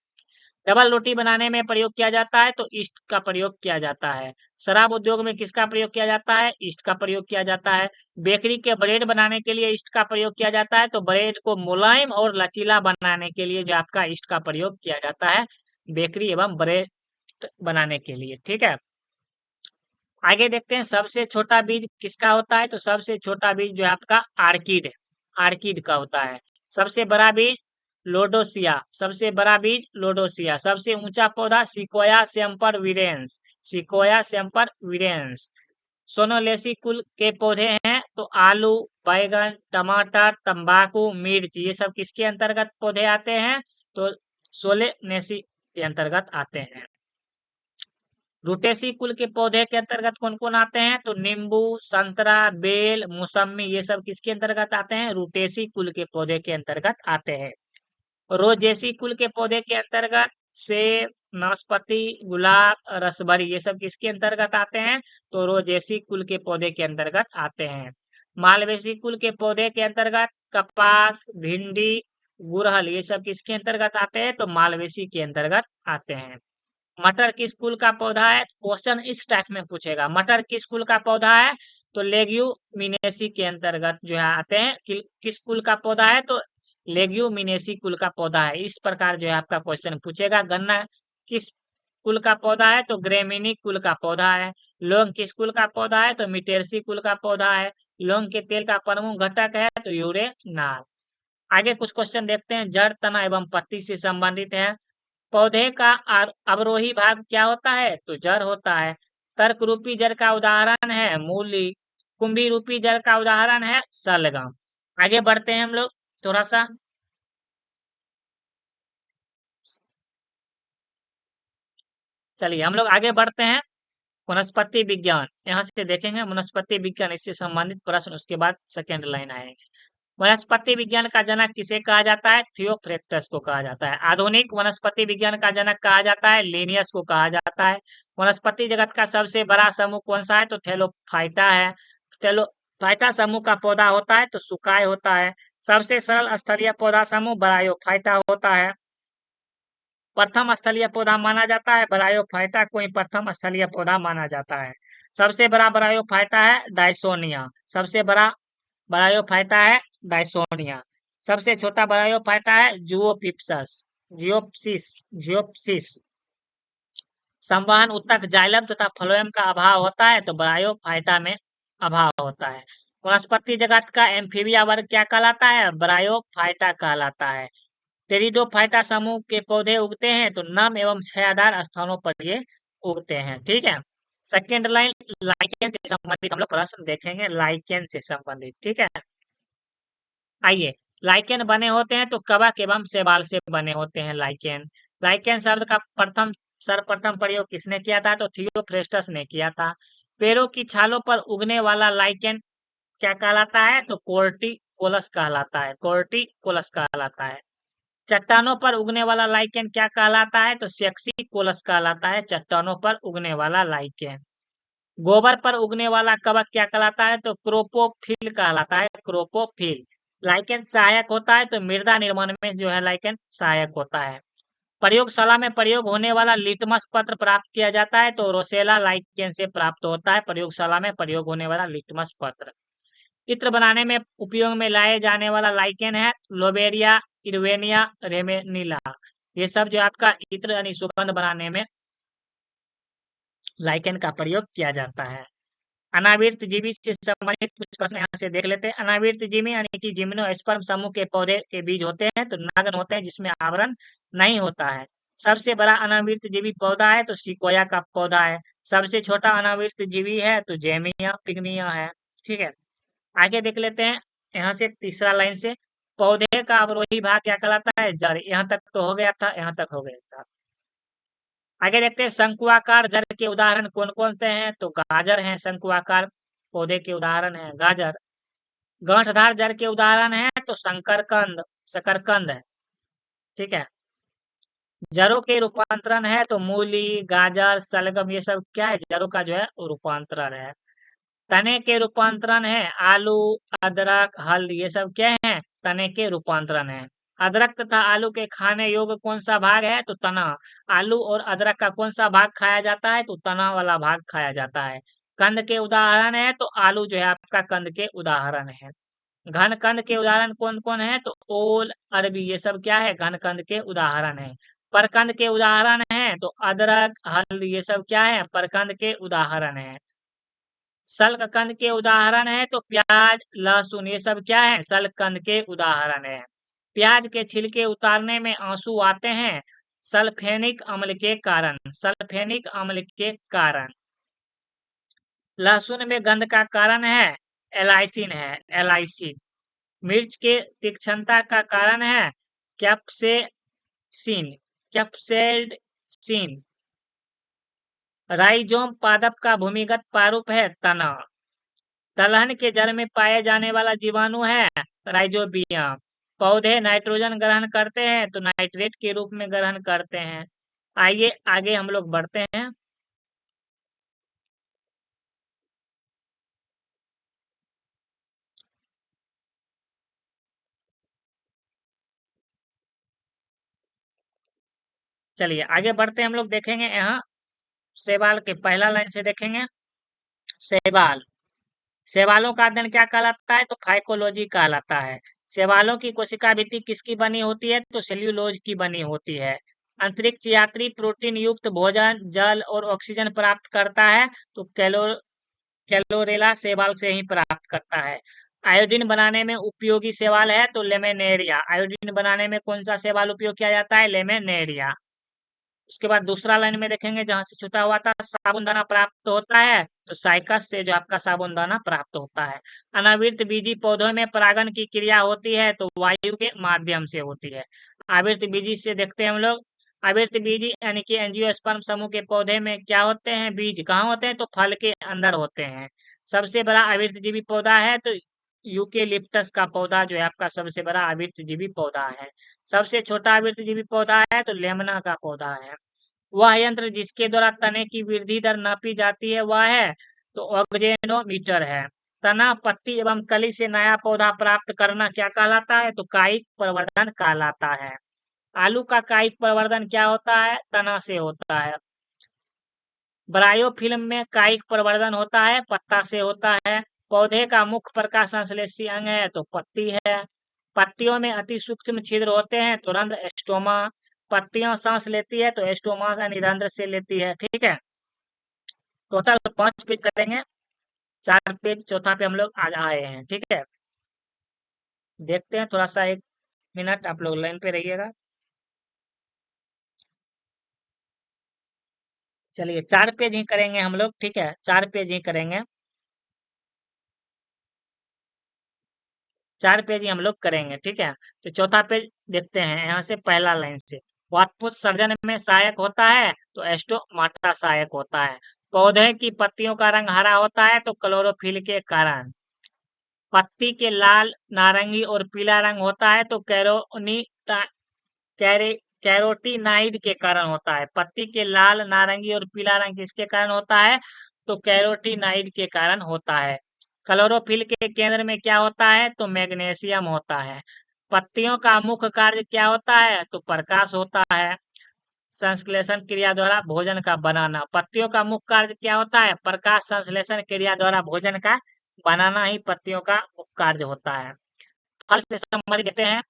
डबल रोटी बनाने में प्रयोग किया जाता है तो ईस्ट का प्रयोग किया जाता है। शराब उद्योग में किसका प्रयोग किया जाता है? ईस्ट का प्रयोग किया जाता है। बेकरी के ब्रेड बनाने के लिए ईस्ट का प्रयोग किया जाता है तो ब्रेड को मुलायम और लचीला बनाने के लिए जो आपका ईस्ट का प्रयोग किया जाता है, बेकरी एवं ब्रेड बनाने के लिए। ठीक है, आगे देखते हैं सबसे छोटा बीज किसका होता है? तो सबसे छोटा बीज जो है आपका आर्किड का होता है। सबसे बड़ा बीज लोडोसिया। सबसे ऊंचा पौधा सिकोया सेम्पर वीरेंस। सोनोलेसी कुल के पौधे हैं तो आलू, बैगन, टमाटर, तंबाकू, मिर्च, ये सब किसके अंतर्गत पौधे आते हैं? तो सोलेनेसी के अंतर्गत आते हैं। रुटेसी कुल के पौधे के अंतर्गत कौन कौन आते हैं? तो नींबू, संतरा, बेल, मौसमी, ये सब किसके अंतर्गत आते हैं? रुटेसी कुल के पौधे के अंतर्गत आते हैं। रोजेसी कुल के पौधे के अंतर्गत सेब, नाशपाती, गुलाब, रसभरी, ये सब किसके अंतर्गत आते हैं? तो रोजेसी कुल के पौधे के अंतर्गत आते हैं। मालवेसी कुल के पौधे के अंतर्गत कपास, भिंडी, गुड़हल, ये सब किसके अंतर्गत आते हैं? तो मालवेसी के अंतर्गत आते हैं। मटर किस कुल का पौधा है? क्वेश्चन इस टाइप में पूछेगा, मटर किस कुल का पौधा है? तो लेग्यूमिनेसी के अंतर्गत जो है आते हैं। किस कुल का पौधा है? तो लेग्यूमिनेसी कुल का पौधा है। इस प्रकार जो है आपका क्वेश्चन पूछेगा। गन्ना किस कुल का पौधा है? तो ग्रेमिनी कुल का पौधा है। लौंग किस कुल का पौधा है? तो मिटेरसी कुल का पौधा है। लौंग के तेल का प्रमुख घटक है तो यूरेनाल। आगे कुछ क्वेश्चन देखते हैं, जड़, तना एवं पत्ती से संबंधित है। पौधे का अवरोही भाग क्या होता है? तो जड़ होता है। तर्क रूपी जड़ का उदाहरण है मूली। कुंभी रूपी जड़ का उदाहरण है सलगम। आगे बढ़ते हैं हम लोग थोड़ा सा। चलिए हम लोग आगे बढ़ते हैं। वनस्पति विज्ञान, यहाँ से देखेंगे वनस्पति विज्ञान, इससे संबंधित प्रश्न, उसके बाद सेकेंड लाइन आएंगे। वनस्पति विज्ञान का जनक किसे कहा जाता है? थियोफ्रेक्टस को कहा जाता है। आधुनिक वनस्पति विज्ञान का जनक कहा जाता है लिनियस को कहा जाता है। वनस्पति जगत का सबसे बड़ा समूह कौन सा है? तो थैलोफाइटा है। थैलोफाइटा समूह का पौधा होता है तो सुकाय होता है। सबसे सरल स्थलीय पौधा समूह ब्रायोफाइटा होता है। प्रथम स्थलीय पौधा माना जाता है ब्रायोफाइटा को ही प्रथम स्थलीय पौधा माना जाता है। सबसे बड़ा ब्रायोफाइटा है डायसोनिया। सबसे बड़ा ब्रायोफाइटा है डायसोनिया। सबसे छोटा ब्रायोफाइटा है जियोप्सिस। संवहन उत्तक जाइलम तथा फ्लोएम का अभाव होता है तो ब्रायोफाइटा में अभाव होता है। वनस्पति जगत का एम्फीबिया वर्ग क्या कहलाता है? ब्रायोफाइटा कहलाता है। टेरिडोफाइटा समूह के पौधे उगते हैं तो नम एवं छायादार स्थानों पर ये उगते हैं। ठीक है। सेकेंड लाइन, लाइकेन से संबंधित हम लोग प्रश्न देखेंगे, लाइकेन से संबंधित। ठीक है। आइए, लाइकेन बने होते हैं तो कवक एवं शैवाल से बने होते हैं लाइकेन। लाइकेन शब्द का सर्वप्रथम प्रयोग किसने किया था? तो थियोफ्रेस्टस ने किया था। पेड़ों की छालों पर उगने वाला लाइकेन क्या कहलाता है? तो कोर्टिकोलस कहलाता है। कोर्टिकोलस कहलाता है। चट्टानों पर उगने वाला लाइकेन क्या कहलाता है? तो सेक्सिकोलस कहलाता है, चट्टानों पर उगने वाला लाइकेन। गोबर पर उगने वाला कवक क्या कहलाता है? तो क्रोपोफिल कहलाता है, क्रोपोफिल। लाइकेन सहायक होता है तो मृदा निर्माण में जो है लाइकेन सहायक होता है। प्रयोगशाला में प्रयोग होने वाला लिटमस पत्र प्राप्त किया जाता है तो रोसेला लाइकेन से प्राप्त होता है, प्रयोगशाला में प्रयोग होने वाला लिटमस पत्र। इत्र बनाने में उपयोग में लाए जाने वाला लाइकेन है लोबेरिया, इरवेनिया, रेमेनिला। ये सब जो आपका इत्र यानी सुगंध बनाने में लाइकेन का प्रयोग किया जाता है। अनावृत जीवी से संबंधित कुछ प्रश्न यहाँ से देख लेते हैं। अनावृत जीवी यानी कि जिम्नोस्पर्म समूह के पौधे के बीज होते हैं तो नग्न होते हैं, जिसमें आवरण नहीं होता है। सबसे बड़ा अनावृत जीवी पौधा है तो सिकोया का पौधा है। सबसे छोटा अनावृत जीवी है तो जेमिया पिग्मिया है। ठीक है। आगे देख लेते हैं यहाँ से तीसरा लाइन से, पौधे का अवरोही भाग क्या कहलाता है? जड़। यहाँ तक तो हो गया था, यहाँ तक हो गया था। आगे देखते हैं शंकुआकार जड़ के उदाहरण कौन कौन से हैं? तो गाजर हैं, शंकुआकार पौधे के उदाहरण हैं गाजर। गांठदार जड़ के उदाहरण है तो शकरकंद, शकरकंद है। ठीक है। जड़ों के रूपांतरण है तो मूली, गाजर, सलगम, ये सब क्या है? जड़ों का जो है वो रूपांतरण है। तने के रूपांतरण है आलू, अदरक, हल्दी, ये सब क्या है? तने के रूपांतरण है। अदरक तथा आलू के खाने योग्य कौन सा भाग है? तो तना। आलू और अदरक का कौन सा भाग खाया जाता है? तो तना वाला भाग खाया जाता है। कंद के उदाहरण है तो आलू जो है आपका कंद के उदाहरण है। घन कंद के उदाहरण कौन कौन है? तो ओल, अरबी, ये सब क्या है? घन कंद के उदाहरण है। परकंद के उदाहरण है तो अदरक, हल्दी, ये सब क्या है? परकंद के उदाहरण है। सल्ककंद के उदाहरण है तो प्याज, लहसुन, ये सब क्या है? सल्ककंद के उदाहरण है। प्याज के छिलके उतारने में आंसू आते हैं सल्फेनिक अम्ल के कारण, सल्फेनिक अम्ल के कारण। लहसुन में गंध का कारण है एलाइसिन है, एलाइसिन। मिर्च के तीक्ष्णता का कारण है कैप्सेसिन, कैप्सेल्सिन। राइजोम पादप का भूमिगत प्रारूप है तना। दलहन के जड़ में पाए जाने वाला जीवाणु है राइजोबियम। पौधे नाइट्रोजन ग्रहण करते हैं तो नाइट्रेट के रूप में ग्रहण करते हैं। आइए आगे हम लोग बढ़ते हैं। चलिए आगे बढ़ते हैं, हम लोग देखेंगे यहाँ शैवाल के पहला लाइन से देखेंगे। शैवाल, शैवालों का अध्ययन क्या कहलाता है? तो फाइकोलॉजी कहलाता है। शैवालों की कोशिका भित्ति किसकी बनी होती है? तो सेल्यूलोज की बनी होती है। अंतरिक्ष यात्री प्रोटीन युक्त भोजन, जल और ऑक्सीजन प्राप्त करता है तो कैलोरेला शैवाल से ही प्राप्त करता है। आयोडीन बनाने में उपयोगी शैवाल है तो लेमेनेरिया। आयोडीन बनाने में कौन सा शैवाल उपयोग किया जाता है? लेमेनेरिया। उसके बाद दूसरा लाइन में देखेंगे जहां से छुटा हुआ था, साबुनदाना प्राप्त होता है तो साइकस से जो आपका साबुनदाना प्राप्त होता है। अनावृत बीजी पौधों में परागण की क्रिया होती है तो वायु के माध्यम से होती है। आवृत बीजी से देखते हैं हम लोग। आवृत बीजी यानी कि एंजियोस्पर्म समूह के पौधे में क्या होते हैं? बीज कहाँ होते हैं? तो फल के अंदर होते हैं। सबसे बड़ा आवृतजीवी पौधा है तो यूकेलिप्टस का पौधा जो है आपका सबसे बड़ा आवृतजीवी पौधा है। सबसे छोटा आवृतजीवी पौधा है तो लेमना का पौधा है। वह यंत्र जिसके द्वारा तने की वृद्धि दर नापी जाती है वह है तो ऑक्जेनोमीटर है। तना, पत्ती एवं कली से नया पौधा प्राप्त करना क्या कहलाता है? तो कायिक प्रवर्धन कहलाता है। आलू का कायिक प्रवर्धन क्या होता है? तना से होता है। ब्रायोफिल्म में कायिक प्रवर्धन होता है पत्ता से होता है। पौधे का मुख्य प्रकाश संश्लेषी अंग है तो पत्ती है। पत्तियों में अति सूक्ष्म छिद्र होते हैं तो रंध्र एस्टोमा। पत्तियां सांस लेती है तो एस्टोमा यानी रंध्र से लेती है। ठीक है। टोटल 5 पेज करेंगे, 4 पेज चौथा पे हम लोग आज आए हैं। ठीक है। देखते हैं, थोड़ा सा 1 मिनट आप लोग लाइन पे रहिएगा। चलिए 4 पेज ही करेंगे हम लोग, ठीक है, 4 पेज ही करेंगे, 4 पेज ही हम लोग करेंगे, ठीक है। तो चौथा पेज देखते हैं यहाँ से, पहला लाइन से। वातपुष्प सर्जन में सहायक होता है तो एस्टोमाटा सहायक होता है। पौधे की पत्तियों का रंग हरा होता है तो क्लोरोफिल के कारण। पत्ती के लाल, नारंगी और पीला रंग होता है तो कैरे कैरोटीनाइड के कारण होता है। पत्ती के लाल, नारंगी और पीला रंग किसके कारण होता है? तो कैरोटीनाइड के कारण होता है। क्लोरोफिल के केंद्र में क्या होता है? तो मैग्नीशियम होता है। पत्तियों का मुख्य कार्य क्या होता है? तो प्रकाश होता है। संश्लेषण क्रिया द्वारा भोजन का बनाना। पत्तियों का मुख्य कार्य क्या होता है? प्रकाश संश्लेषण क्रिया द्वारा भोजन का बनाना ही पत्तियों का मुख्य कार्य होता है। फल से संबंधित देखते हैं।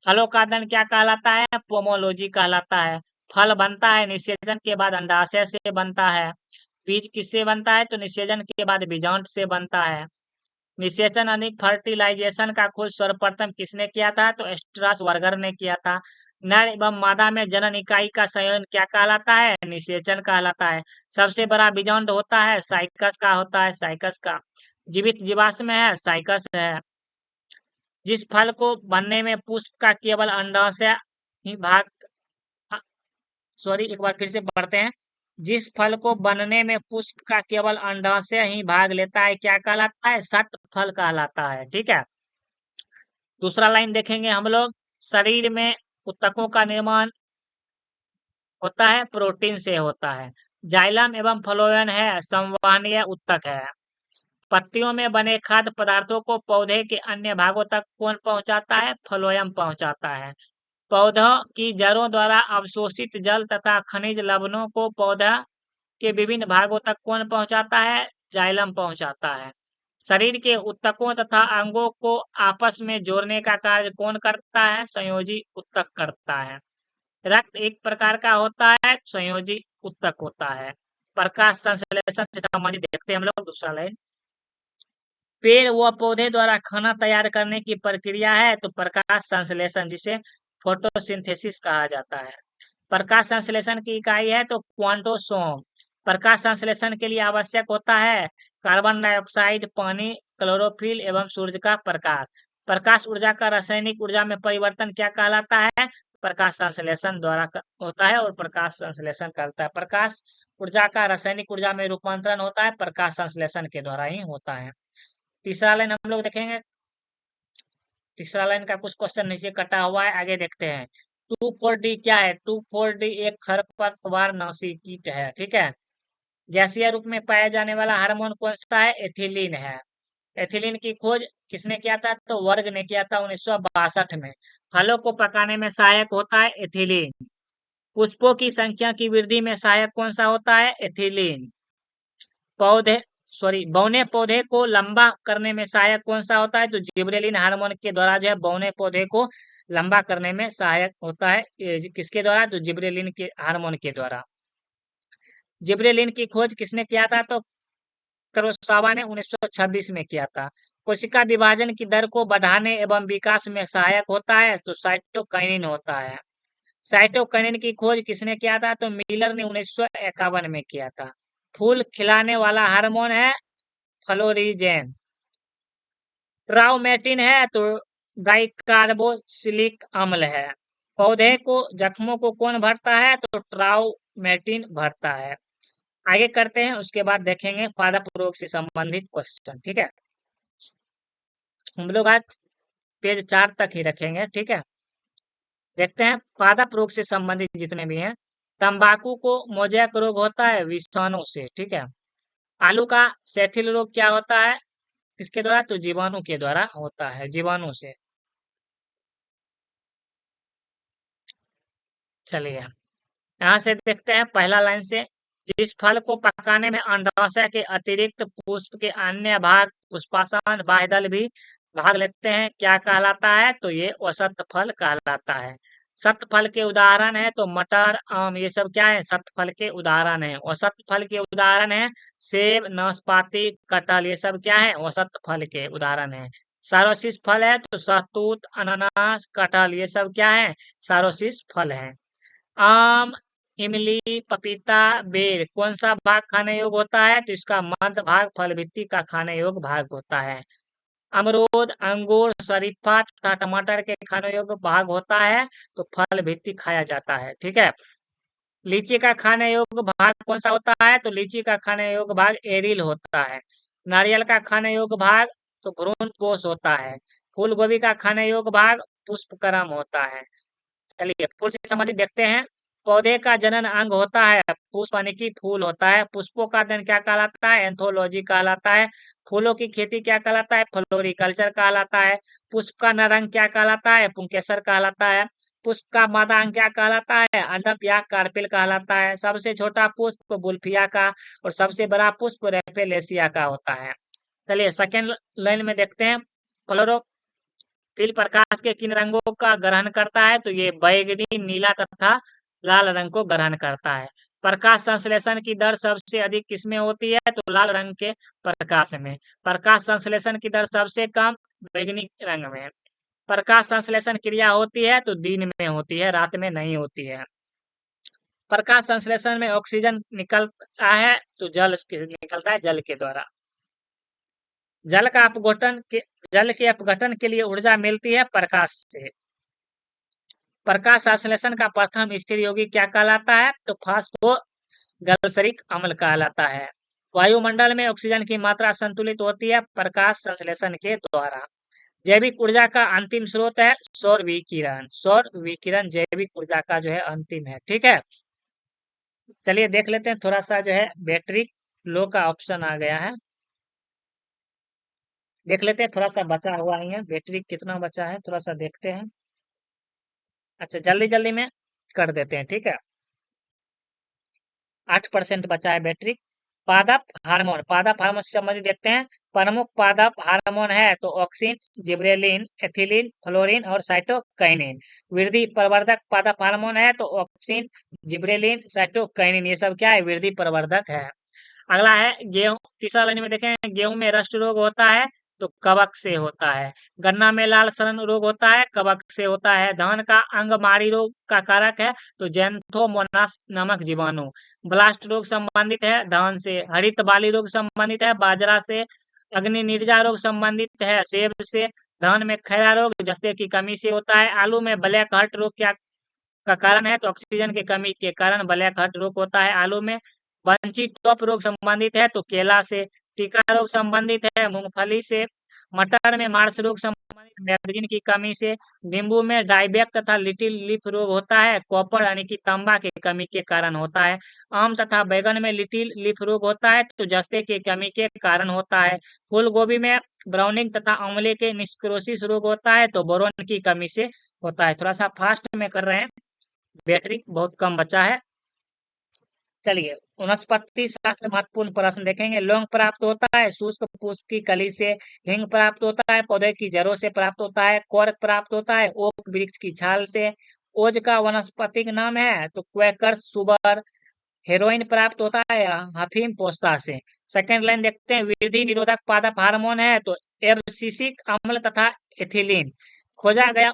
फलों का अध्ययन क्या कहलाता है? पोमोलॉजी कहलाता है। फल बनता है निषेचन के बाद अंडाशय से बनता है। बीज किससे बनता है? तो निषेचन के बाद बीजांड से बनता है। निषेचन यानी फर्टिलाइजेशन का खोज सर्वप्रथम किसने किया था? तो स्ट्रास वर्गर ने किया था। नर एवं मादा में जनन इकाई का संयोजन क्या कहलाता है? निषेचन कहलाता है। सबसे बड़ा बीजांड होता है साइकस का, होता है साइकस का। जीवित जीवाश्म है साइकस है। जिस फल को बनने में पुष्प का केवल अंडाशय ही भाग, सॉरी एक बार फिर से पढ़ते हैं। जिस फल को बनने में पुष्प का केवल अंडाशय ही भाग लेता है क्या कहलाता है? सत फल कहलाता है, ठीक है। दूसरा लाइन देखेंगे हम लोग। शरीर में ऊतकों का निर्माण होता है प्रोटीन से होता है। जाइलम एवं फ्लोएम है संवहनीय ऊतक है। पत्तियों में बने खाद्य पदार्थों को पौधे के अन्य भागों तक कौन पहुंचाता है? फ्लोएम पहुंचाता है। पौधों की जड़ों द्वारा अवशोषित जल तथा खनिज लवणों को पौधा के विभिन्न भागों तक कौन पहुंचाता है? जाइलम पहुंचाता है। शरीर के ऊतकों तथा अंगों को आपस में जोड़ने का कार्य कौन करता है? संयोजी ऊतक करता है। रक्त एक प्रकार का होता है संयोजी ऊतक होता है। प्रकाश संश्लेषण से संबंधित देखते हैं हम लोग दूसरा लाइन। पेड़ व पौधे द्वारा खाना तैयार करने की प्रक्रिया है तो प्रकाश संश्लेषण, जिसे फोटोसिंथेसिस कहा जाता है। प्रकाश संश्लेषण की इकाई है तो क्वांटोसोम। प्रकाश संश्लेषण के लिए आवश्यक होता है कार्बन डाइऑक्साइड, पानी, क्लोरोफिल एवं सूर्य का प्रकाश। प्रकाश ऊर्जा का रासायनिक ऊर्जा में परिवर्तन क्या कहलाता है? प्रकाश संश्लेषण द्वारा होता है और प्रकाश संश्लेषण करता है। प्रकाश ऊर्जा का रासायनिक ऊर्जा में रूपांतरण होता है प्रकाश संश्लेषण के द्वारा ही होता है। तीसरा लाइन हम लोग देखेंगे। तीसरा लाइन का कुछ क्वेश्चन नीचे कटा हुआ है, आगे देखते हैं। 2,4-D क्या है? 2,4-D एक खरपतवार नाशी कीट है, ठीक है। गैसीय रूप में पाया जाने वाला हार्मोन कौन सा है? एथिलीन है। एथिलीन की खोज किसने किया था? तो वर्ग ने किया था 1962 में। फलों को पकाने में सहायक होता है एथिलीन। पुष्पों की संख्या की वृद्धि में सहायक कौन सा होता है? एथिलीन। पौधे बौने पौधे को लंबा करने में सहायक कौन सा होता है? तो जिबरेलिन हार्मोन के द्वारा जो है बौने पौधे को लंबा करने में सहायक होता है। किसके द्वारा? तो जिबरेलिन के हार्मोन के द्वारा। जिबरेलिन की खोज किसने किया था? तो कुरोसावा ने 1926 में किया था। कोशिका विभाजन की दर को बढ़ाने एवं विकास में सहायक होता है तो साइटोकाइनिन होता है। साइटोकाइनिन की खोज किसने किया था? तो मिलर ने 1951 में किया था। फूल खिलाने वाला हार्मोन है फ्लोरिजेन। ट्राउमेटिन है तो डाइकार्बोक्सिलिक अम्ल है। पौधे को जख्मों को कौन भरता है? तो ट्राउमेटिन भरता है। आगे करते हैं, उसके बाद देखेंगे पादप रोग से संबंधित क्वेश्चन, ठीक है। हम लोग आज पेज 4 तक ही रखेंगे, ठीक है। देखते हैं पादप रोग से संबंधित जितने भी हैं। तंबाकू को मोजैक रोग होता है विषाणु से, ठीक है। आलू का सैथिल रोग क्या होता है? किसके द्वारा? तो जीवाणु के द्वारा होता है, जीवाणु से। चलिए यहाँ से देखते हैं पहला लाइन से। जिस फल को पकाने में अंडाशय के अतिरिक्त पुष्प के अन्य भाग पुष्पासन बाह्यदल भी भाग लेते हैं क्या कहलाता है? तो ये औसत फल कहलाता है। सत फल के उदाहरण है तो मटर, आम, ये सब क्या है? सत फल के उदाहरण है। औसत फल के उदाहरण है सेब, नाशपाती, कटहल, ये सब क्या है? औसत फल के उदाहरण है। सारोसिस फल है तो सहतूत, अनानास, कटहल, ये सब क्या है? सारोसिस फल है। आम इमली, पपीता, बेर कौन सा भाग खाने योग्य होता है? तो इसका मध्य भाग फल भित्ति का खाने योग्य भाग होता है। अमरूद, अंगूर, शरीफा तथा टमाटर के खाने योग्य भाग होता है, तो फल भित्ति खाया जाता है। ठीक है। लीची का खाने योग्य भाग कौन सा होता है? तो लीची का खाने योग्य भाग एरिल होता है। नारियल का खाने योग्य भाग तो भ्रूण पोष होता है। फूल गोभी का खाने योग्य भाग पुष्पक्रम होता है। चलिए फूल से संबंधित देखते हैं। पौधे का जनन अंग होता है पुष्प यानी कि फूल होता है। पुष्पों का अध्ययन क्या कहलाता है? एंथोलॉजी कहलाता है। फूलों की खेती क्या कहलाता है? फ्लोरिकल्चर कहलाता है। पुष्प का नर अंग क्या कहलाता है? पुंकेसर कहलाता है। पुष्प का मादा अंग क्या कहलाता है? अंडप या कार्पेल कहलाता है। सबसे छोटा पुष्प बुल्फिया का और सबसे बड़ा पुष्प रेफेलेसिया का होता है। चलिए सेकेंड लाइन में देखते हैं। क्लोरोफिल प्रकाश के किन रंगों का ग्रहण करता है? तो ये बैगनी, नीला तथा लाल रंग को ग्रहण करता है। प्रकाश संश्लेषण की दर सबसे अधिक किसमें होती है? तो लाल रंग के प्रकाश में। प्रकाश संश्लेषण की दर सबसे कम बैगनी रंग में। प्रकाश संश्लेषण क्रिया होती है तो दिन में होती है, रात में नहीं होती है। प्रकाश संश्लेषण में ऑक्सीजन निकलता है तो निकलता है जल के द्वारा। जल का अपघटन के जल के अपघटन के लिए ऊर्जा मिलती है प्रकाश से। प्रकाश संश्लेषण का प्रथम स्थिर यौगिक क्या कहलाता है? तो फास्फोगलिसरिक अम्ल कहलाता है। वायुमंडल में ऑक्सीजन की मात्रा संतुलित होती है प्रकाश संश्लेषण के द्वारा। जैविक ऊर्जा का अंतिम स्रोत है सौर विकिरण। सौर विकिरण जैविक ऊर्जा का जो है अंतिम है। ठीक है। चलिए देख लेते हैं थोड़ा सा जो है बैटरी लो का ऑप्शन आ गया है। देख लेते हैं थोड़ा सा बचा हुआ ही है, बैटरी कितना बचा है थोड़ा सा देखते हैं। अच्छा जल्दी जल्दी में कर देते हैं। ठीक है। 8% बचा है बैटरी। पादप हार्मोन से संबंधित देखते हैं। प्रमुख पादप हार्मोन है तो ऑक्सिन, जिब्रेलिन, एथिलीन, फ्लोरीन और साइटोकाइनिन। वृद्धि प्रवर्धक पादप हार्मोन है तो ऑक्सिन, जिब्रेलिन, साइटोकाइनिन ये सब क्या है? वृद्धि प्रवर्धक है। अगला है गेहूं। तीसरा लाइन में देखें, गेहूं में रस्ट रोग होता है तो कवक से होता है। गन्ना में लाल सड़न रोग होता है, कवक से होता है। धान का अंगमारी रोग का कारक है तो जैंथोमोनास नामक जीवाणु। ब्लास्ट रोग संबंधित है धान से। हरित बाली रोग संबंधित है बाजरा से। अग्नि निर्जा रोग संबंधित है सेब से। धान में खैरा रोग जस्ते की कमी से होता है। आलू में ब्लैक हार्ट रोग क्या का कारण है? तो ऑक्सीजन की कमी के कारण ब्लैक हार्ट रोग होता है आलू में। बंची टॉप रोग संबंधित है तो केला से। टीका रोग संबंधित है मूंगफली से। मटर में मार्स रोग संबंधित मैगजीन की कमी से। नींबू में डाइबैक तथा लिटिल लीफ रोग होता है कॉपर यानी कि तांबा की कमी के कारण होता है। आम तथा बैगन में लिटिल लीफ रोग होता है तो जस्ते की कमी के कारण होता है। फूल गोभी में ब्राउनिंग तथा अम्ले के निस्क्रोसिस रोग होता है तो बोरोन की कमी से होता है। थोड़ा सा फास्ट में कर रहे हैं, बैटरी बहुत कम बचा है। चलिए वनस्पति शास्त्र महत्वपूर्ण प्रश्न देखेंगे। लौंग प्राप्त होता है शुष्क पुष्प की कली से। हिंग प्राप्त होता है पौधे की जड़ों से प्राप्त होता है। कॉर्क प्राप्त होता है ओक वृक्ष की छाल से। ओज का वानस्पतिक नाम है तो क्वेकर्स सुबर। हेरोइन प्राप्त होता है अफीम पोस्ता से। सेकेंड लाइन देखते हैं, वृद्धि निरोधक पादप हार्मोन है तो एब्सिसिक अम्ल तथा एथिलीन। खोजा गया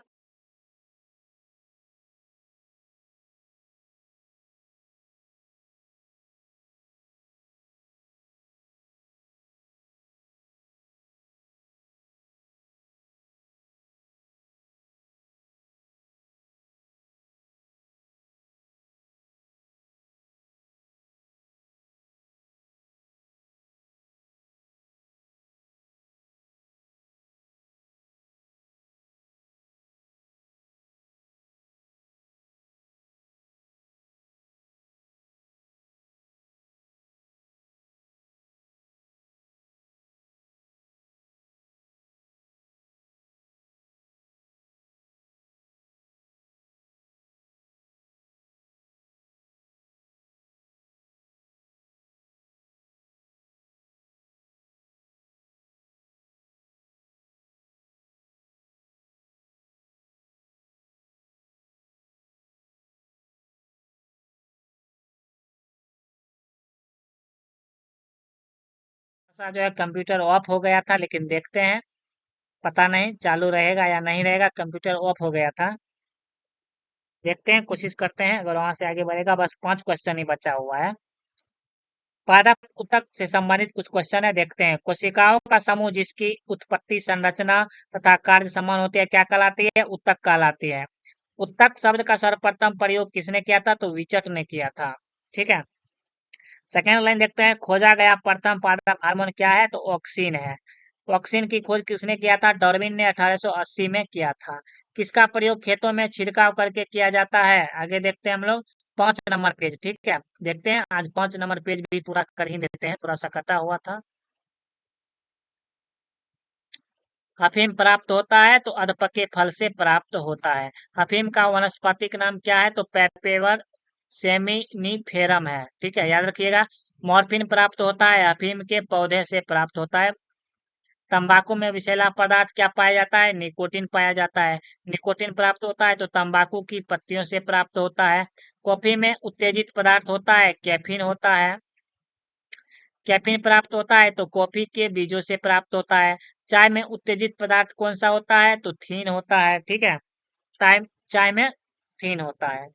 सा जो है कंप्यूटर ऑफ हो गया था लेकिन देखते हैं, पता नहीं चालू रहेगा या नहीं रहेगा। कंप्यूटर ऑफ हो गया था, देखते हैं, कोशिश करते हैं अगर वहां से आगे बढ़ेगा। बस 5 क्वेश्चन ही बचा हुआ है। पादप ऊतक से संबंधित कुछ क्वेश्चन है, देखते हैं। कोशिकाओं का समूह जिसकी उत्पत्ति, संरचना तथा कार्य समान होती है क्या कहलाती है? ऊतक कहलाती है। ऊतक शब्द का सर्वप्रथम प्रयोग किसने किया था? तो विचट ने किया था। ठीक है। सेकेंड लाइन देखते हैं, खोजा गया प्रथम पादप हार्मोन क्या है? तो ऑक्सीन है। ऑक्सीन की खोज किसने किया था? डार्विन ने 1880 में किया था। किसका प्रयोग खेतों में छिड़काव करके किया जाता है? आगे देखते हैं हम लोग 5 नंबर पेज। ठीक है, देखते हैं, आज 5 नंबर पेज भी पूरा कर ही देते हैं, थोड़ा सा कटा हुआ था। अफीम प्राप्त होता है तो अधपके फल से प्राप्त होता है। अफीम का वनस्पतिक नाम क्या है? तो पेपेवर सेमिनिफेरम है। ठीक है, याद रखिएगा। मॉर्फिन प्राप्त होता है अफीम के पौधे से प्राप्त होता है। तंबाकू में विषैला पदार्थ क्या पाया जाता है? निकोटीन पाया जाता है। निकोटीन प्राप्त होता है तो तंबाकू की पत्तियों से प्राप्त होता है। कॉफी में उत्तेजित पदार्थ होता है, कैफीन होता है। कैफीन प्राप्त होता है तो कॉफी के बीजों से प्राप्त होता है। चाय में उत्तेजित पदार्थ कौन सा होता है? तो थीन होता है। ठीक है, चाय चाय में थीन होता है।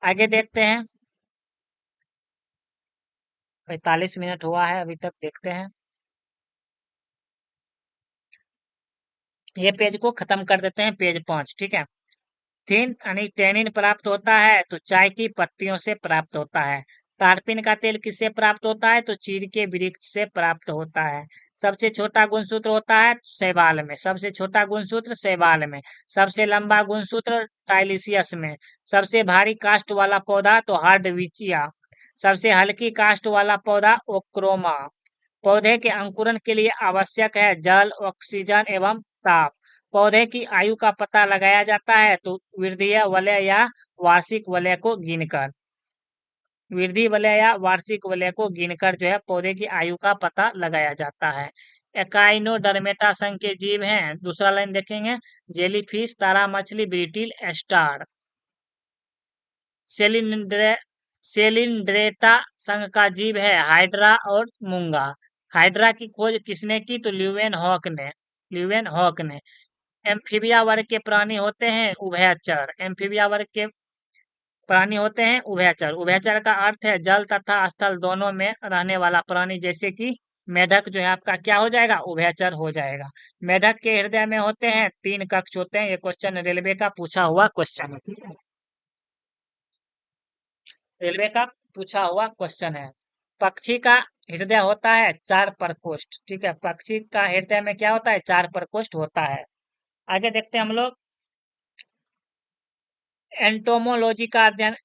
आगे देखते हैं, 45 मिनट हुआ है अभी तक, देखते हैं। ये पेज को खत्म कर देते हैं, पेज 5। ठीक है। थीन यानी टेनिन प्राप्त होता है तो चाय की पत्तियों से प्राप्त होता है। तारपीन का तेल किससे प्राप्त होता है? तो चीड़ के वृक्ष से प्राप्त होता है। सबसे छोटा गुणसूत्र होता है शैवाल में। सबसे छोटा गुणसूत्र शैवाल में। सबसे लंबा गुणसूत्र टाइलिसियस में। सबसे भारी काष्ठ वाला पौधा तो हार्डविचिया। सबसे हल्की काष्ठ वाला पौधा ओक्रोमा। पौधे के अंकुरण के लिए आवश्यक है जल, ऑक्सीजन एवं ताप। पौधे की आयु का पता लगाया जाता है तो वृद्धीय वलय या वार्षिक वलय को गिनकर। वृद्धि वलय या वार्षिक वलय को गिनकर जो है पौधे की आयु का पता लगाया जाता है। एकाइनोडर्मेटा संघ के जीव हैं। दूसरा लाइन देखेंगे, जेलीफिश, तारा मछली, ब्रिटिल स्टार। सेलिंड्रे सेलिंड्रेटा संघ का जीव है हाइड्रा और मूंगा। हाइड्रा की खोज किसने की? तो ल्यूवेन हॉक ने। एम्फीबिया वर्ग के प्राणी होते हैं उभयचर। एम्फीबिया वर्ग के प्राणी होते हैं उभयचर। उभयचर का अर्थ है जल तथा स्थल दोनों में रहने वाला प्राणी, जैसे कि मेढक जो है आपका क्या हो जाएगा? उभयचर हो जाएगा। मेढक के हृदय में होते हैं 3 कक्ष होते हैं। ये क्वेश्चन रेलवे का पूछा हुआ क्वेश्चन है। ठीक है, रेलवे का पूछा हुआ क्वेश्चन है। पक्षी का हृदय होता है 4 प्रकोष्ठ। ठीक है, पक्षी का हृदय में क्या होता है? 4 प्रकोष्ठ होता है। आगे देखते हैं हम लोग, एंटोमोलॉजी का अध्ययन,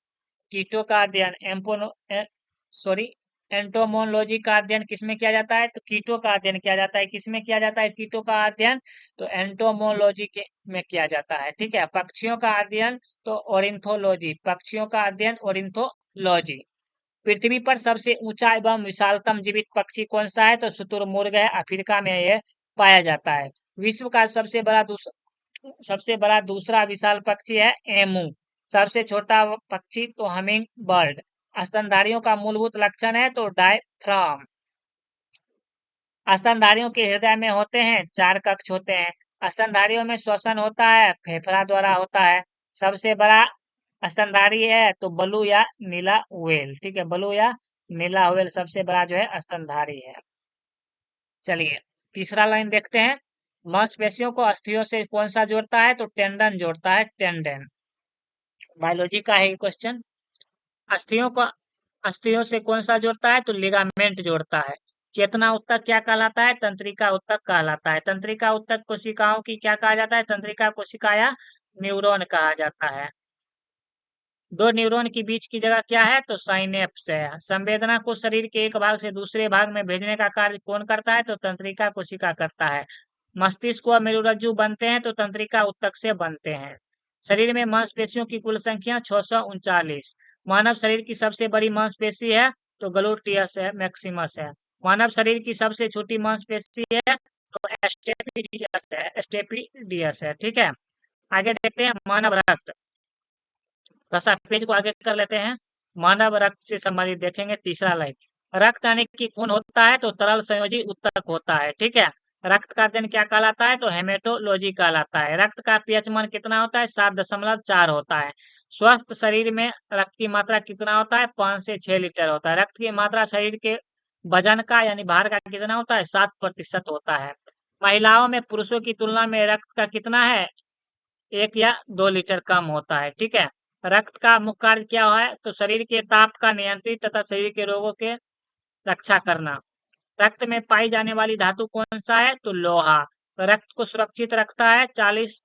कीटों का अध्ययन सॉरी एंटोमोलॉजी का अध्ययन किसमें किया जाता है? तो कीटों का अध्ययन किया जाता है। किसमें किया जाता है कीटों का अध्ययन? तो एंटोमोलॉजी के में किया जाता है। ठीक है, पक्षियों का अध्ययन तो ओरिंथोलॉजी। पक्षियों का अध्ययन ओरिंथोलॉजी। पृथ्वी पर सबसे ऊंचा एवं विशालतम जीवित पक्षी कौन सा है? तो शुतुरमुर्ग है। अफ्रीका में यह पाया जाता है। विश्व का सबसे बड़ा दूसरा विशाल पक्षी है एमू। सबसे छोटा पक्षी तो हमिंग बर्ड। स्तनधारियों का मूलभूत लक्षण है तो डायफ्राम। स्तनधारियों के हृदय में होते हैं 4 कक्ष होते हैं। स्तनधारियों में श्वसन होता है फेफड़ा द्वारा होता है। सबसे बड़ा स्तनधारी है तो बलू या नीला व्हेल। ठीक है, बलू या नीला व्हेल सबसे बड़ा जो है स्तनधारी है। चलिए, तीसरा लाइन देखते हैं, मांसपेशियों को अस्थियों से कौन सा जोड़ता है? तो टेंडन जोड़ता है, टेंडन। बायोलॉजी का है ये क्वेश्चन। अस्थियों को अस्थियों से कौन सा जोड़ता है? तो लिगामेंट जोड़ता है। चेतना ऊतक क्या कहलाता है? तंत्रिका ऊतक कहलाता है। तंत्रिका ऊतक कोशिकाओं की क्या कहा जाता है? तंत्रिका कोशिका या न्यूरॉन कहा जाता है। दो न्यूरॉन के बीच की जगह क्या है? तो साइनेप्स है। संवेदना को शरीर के एक भाग से दूसरे भाग में भेजने का कार्य कौन करता है? तो तंत्रिका कोशिका करता है। मस्तिष्क व मेरुरज्जु बनते हैं तो तंत्रिका ऊतक से बनते हैं। शरीर में मांसपेशियों की कुल संख्या 639। मानव शरीर की सबसे बड़ी मांसपेशी है तो ग्लूटियस है, मैक्सिमस है। मानव शरीर की सबसे छोटी मांसपेशी है तो स्टेपिडियस है। ठीक है, आगे देखते हैं मानव रक्त। बस आप पेज को आगे कर लेते हैं। मानव रक्त से संबंधित देखेंगे, तीसरा लाइन। रक्त यानी कि खून होता है तो तरल संयोजी ऊतक होता है। ठीक है, रक्त का अध्ययन क्या कहलाता है? तो हेमेटोलॉजी कहलाता है। रक्त का पीएच मान कितना होता है? 7.4 होता है। स्वस्थ शरीर में रक्त की मात्रा कितना होता है? 5 से 6 लीटर होता है। रक्त की मात्रा शरीर के वजन का यानी भार का कितना होता है? 7% होता है। महिलाओं में पुरुषों की तुलना में रक्त का कितना है? 1 या 2 लीटर कम होता है। ठीक है। रक्त का मुख्य कार्य क्या है? तो शरीर के ताप का नियंत्रित तथा शरीर के रोगों के रक्षा करना। रक्त में पाई जाने वाली धातु कौन सा है? तो लोहा। रक्त को सुरक्षित रखता है 40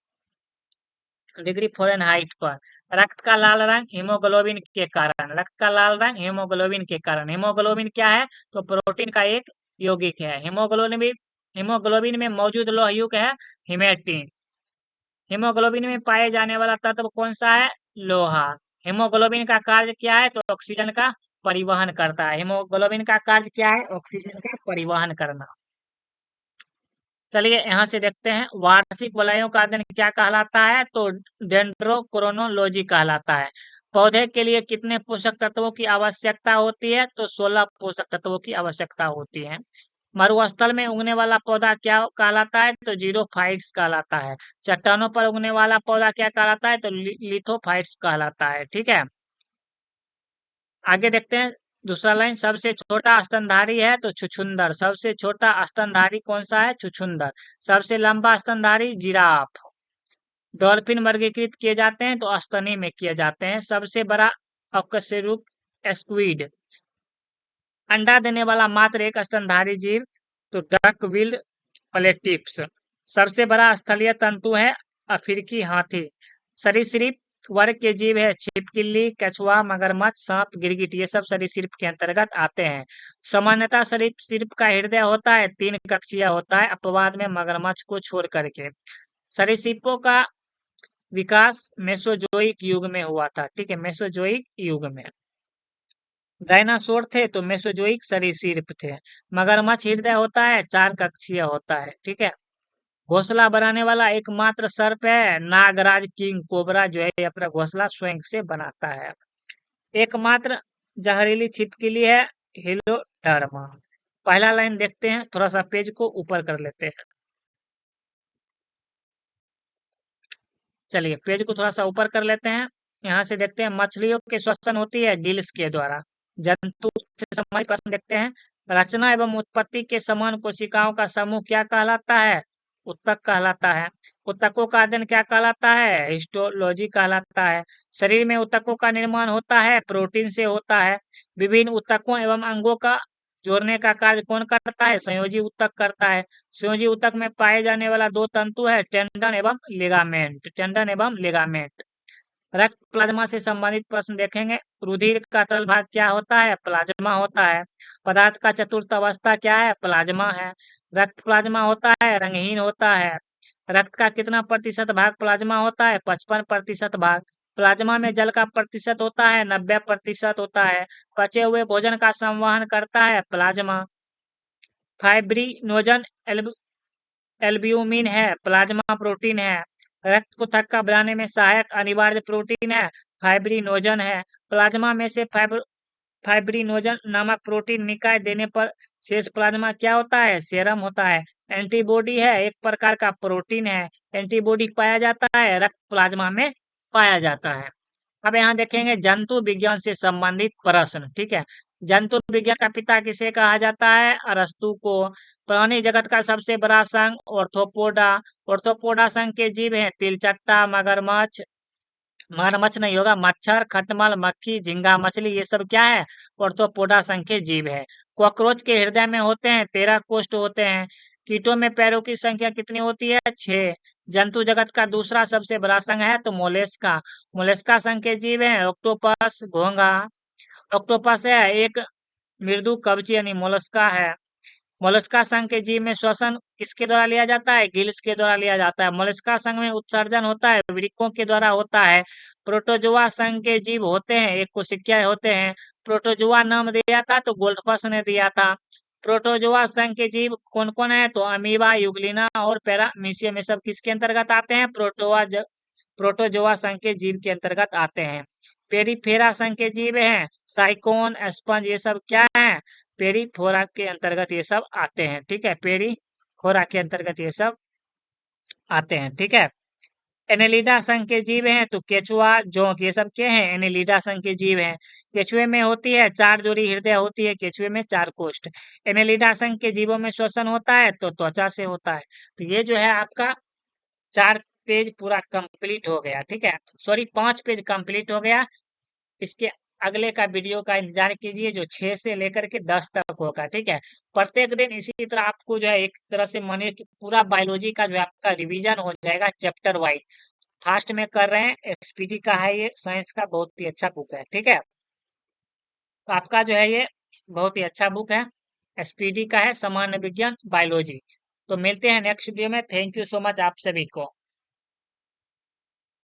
डिग्री फ़ारेनहाइट पर। रक्त का लाल रंग हीमोग्लोबिन के कारण। रक्त का लाल रंग हीमोग्लोबिन के कारण। हीमोग्लोबिन क्या है? तो प्रोटीन का एक यौगिक है। हीमोग्लोबिन में मौजूद लौह युग है हिमेटिन। हीमोग्लोबिन में पाए जाने वाला तत्व कौन सा है? लोहा। हीमोग्लोबिन का कार्य क्या है? तो ऑक्सीजन का परिवहन करता है। हीमोग्लोबिन का कार्य क्या है? ऑक्सीजन का परिवहन करना। चलिए यहाँ से देखते हैं वार्षिक वलयों का अध्ययन क्या कहलाता है? तो डेंड्रोक्रोनोलॉजी कहलाता है। पौधे के लिए कितने पोषक तत्वों की आवश्यकता होती है? तो 16 पोषक तत्वों की आवश्यकता होती है। मरुस्थल में उगने वाला पौधा क्या कहलाता है? तो जीरोफाइट्स कहलाता है। चट्टानों पर उगने वाला पौधा क्या कहलाता है? तो लिथोफाइट्स कहलाता है। ठीक है। आगे देखते हैं दूसरा लाइन। सबसे छोटा स्तनधारी है तो छुछुंदर। सबसे छोटा स्तनधारी कौन सा है? छुछुंदर। सबसे लंबा स्तनधारी जिराफ। डॉल्फिन वर्गीकृत किए जाते हैं तो स्तनी में किए जाते हैं। सबसे बड़ा अकशेरुक स्क्विड। अंडा देने वाला मात्र एक स्तनधारी जीव तो डक बिल्ड प्लेटिप्स। सबसे बड़ा स्थलीय तंतु है अफ्रीकी हाथी। सरीसृप वर्ग के जीव है छिपकली, कछुआ, मगरमच्छ, सांप, गिरगिट। ये सब सरीसृप के अंतर्गत आते हैं। सामान्यतः सरीसृप का हृदय होता है 3 कक्षीय होता है, अपवाद में मगरमच्छ को छोड़ करके। सरीसृपों का विकास मेसोजोइक युग में हुआ था। ठीक है, मेसोजोइक युग में। डायनासोर थे तो मेसोजोइक सरीसृप थे। मगरमच्छ हृदय होता है 4 कक्षीय होता है। ठीक है। घोंसला बनाने वाला एकमात्र सर्प है नागराज किंग कोबरा, जो है अपना घोंसला स्वयं से बनाता है। एकमात्र जहरीली छिपकली है हिलोडर्मा। पहला लाइन देखते हैं, थोड़ा सा पेज को ऊपर कर लेते हैं। चलिए पेज को थोड़ा सा ऊपर कर लेते हैं। यहाँ से देखते हैं मछलियों के श्वसन होती है गिल्स के द्वारा। जंतु से संबंधित प्रश्न देखते हैं। रचना एवं उत्पत्ति के समान कोशिकाओं का समूह क्या कहलाता है? उत्तक कहलाता है। उत्तकों का अध्ययन क्या कहलाता है? हिस्टोलॉजी कहलाता है। शरीर में उत्तकों का निर्माण होता है प्रोटीन से होता है। विभिन्न उत्तकों एवं अंगों का जोड़ने का कार्य कौन करता है? संयोजी उत्तक करता है। संयोजी उत्तक में पाए जाने वाला 2 तंतु है टेंडन एवं लिगामेंट। टेंडन एवं लिगामेंट। रक्त प्लाज्मा से संबंधित प्रश्न देखेंगे। रुधिर का तरल भाग क्या होता है? प्लाज्मा होता है। पदार्थ का चतुर्थ अवस्था क्या है? प्लाज्मा है। रक्त प्लाज्मा होता है रंगहीन होता है। रक्त का कितना प्रतिशत भाग प्लाज्मा होता है? 55% भाग। प्लाज्मा में जल का प्रतिशत होता है 90% होता है। पचे हुए भोजन का संवहन करता है प्लाज्मा। फाइब्रिनोजन एल्ब्यूमिन है, प्लाज्मा प्रोटीन है। रक्त को थक्का बनाने में सहायक अनिवार्य प्रोटीन है फाइब्रिनोजन है। प्लाज्मा में से फाइब्रिनोजन नामक प्रोटीन निकाय देने पर शेष प्लाज्मा क्या होता है? सेरम होता है। एंटीबॉडी है एक प्रकार का प्रोटीन है। एंटीबॉडी पाया जाता है रक्त प्लाज्मा में पाया जाता है। अब यहाँ देखेंगे जंतु विज्ञान से संबंधित प्रश्न। ठीक है। जंतु विज्ञान का पिता किसे कहा जाता है? अरस्तु को। प्राणी जगत का सबसे बड़ा संघ ऑर्थोपोडा। ऑर्थोपोडा संघ के जीव हैं तिलचट्टा, मगरमच्छ, मगरमच्छ नहीं होगा, मच्छर, खटमल, मक्खी, झींगा मछली। ये सब क्या है? ऑर्थोपोडा संघ के जीव है। कॉकरोच के हृदय में होते हैं 13 कोष्ठ होते हैं। कीटों में पैरों की संख्या कितनी होती है? 6। जंतु जगत का दूसरा सबसे बड़ा संघ है तो मोलेस्का। मोलेस्का संघ के जीव हैं ऑक्टोपस, घोंगा। ऑक्टोपस है एक मृदु कवची यानी मोलस्का है। मोलस्का संघ के जीव में श्वसन किसके द्वारा लिया जाता है? गिल्स के द्वारा लिया जाता है। मोलस्का संघ में उत्सर्जन होता है वृक्कों के द्वारा होता है। प्रोटोजोआ संघ के जीव होते हैं एक कोशिकीय होते हैं। प्रोटोजोआ नाम दिया था तो गोल्डफस ने दिया था। प्रोटोजोआ संघ के जीव कौन कौन है? तो अमीबा, यूग्लिना और पैरामीशियम। ये सब किसके अंतर्गत आते हैं? प्रोटोजोआ संघ के जीव के अंतर्गत आते हैं। पेरिफेरा संघ के जीव हैं साइकोन, स्पंज। ये सब क्या है? पेरीफोरा के अंतर्गत ये सब आते हैं। ठीक है, पेरी खोरा के अंतर्गत ये सब आते हैं। ठीक है, एनेलिडा संघ के जीव हैं तो केचुआ, जोंक, ये सब क्या है, एनेलिडा संघ के जीव हैं। केचुए में होती है 4 जोड़ी हृदय होती है, केचुए में 4 कोष्ठ। एनेलिडा संघ के जीवों में श्वसन होता है तो त्वचा से होता है। तो ये जो है आपका 4 पेज पूरा कंप्लीट हो गया। ठीक है, सॉरी 5 पेज कंप्लीट हो गया। इसके अगले का वीडियो का इंतजार कीजिए जो 6 से लेकर के 10 तक होगा। ठीक है, प्रत्येक दिन इसी तरह आपको जो है एक तरह से मानिए कि पूरा बायोलॉजी का जो है आपका रिवीजन हो जाएगा चैप्टर वाइज। फास्ट में कर रहे हैं, एसपीटी का है, ये साइंस का बहुत ही अच्छा बुक है। ठीक है, तो आपका जो है ये बहुत ही अच्छा बुक है, एसपीडी का है, सामान्य विज्ञान बायोलॉजी। तो मिलते हैं नेक्स्ट वीडियो में। थैंक यू सो मच आप सभी को।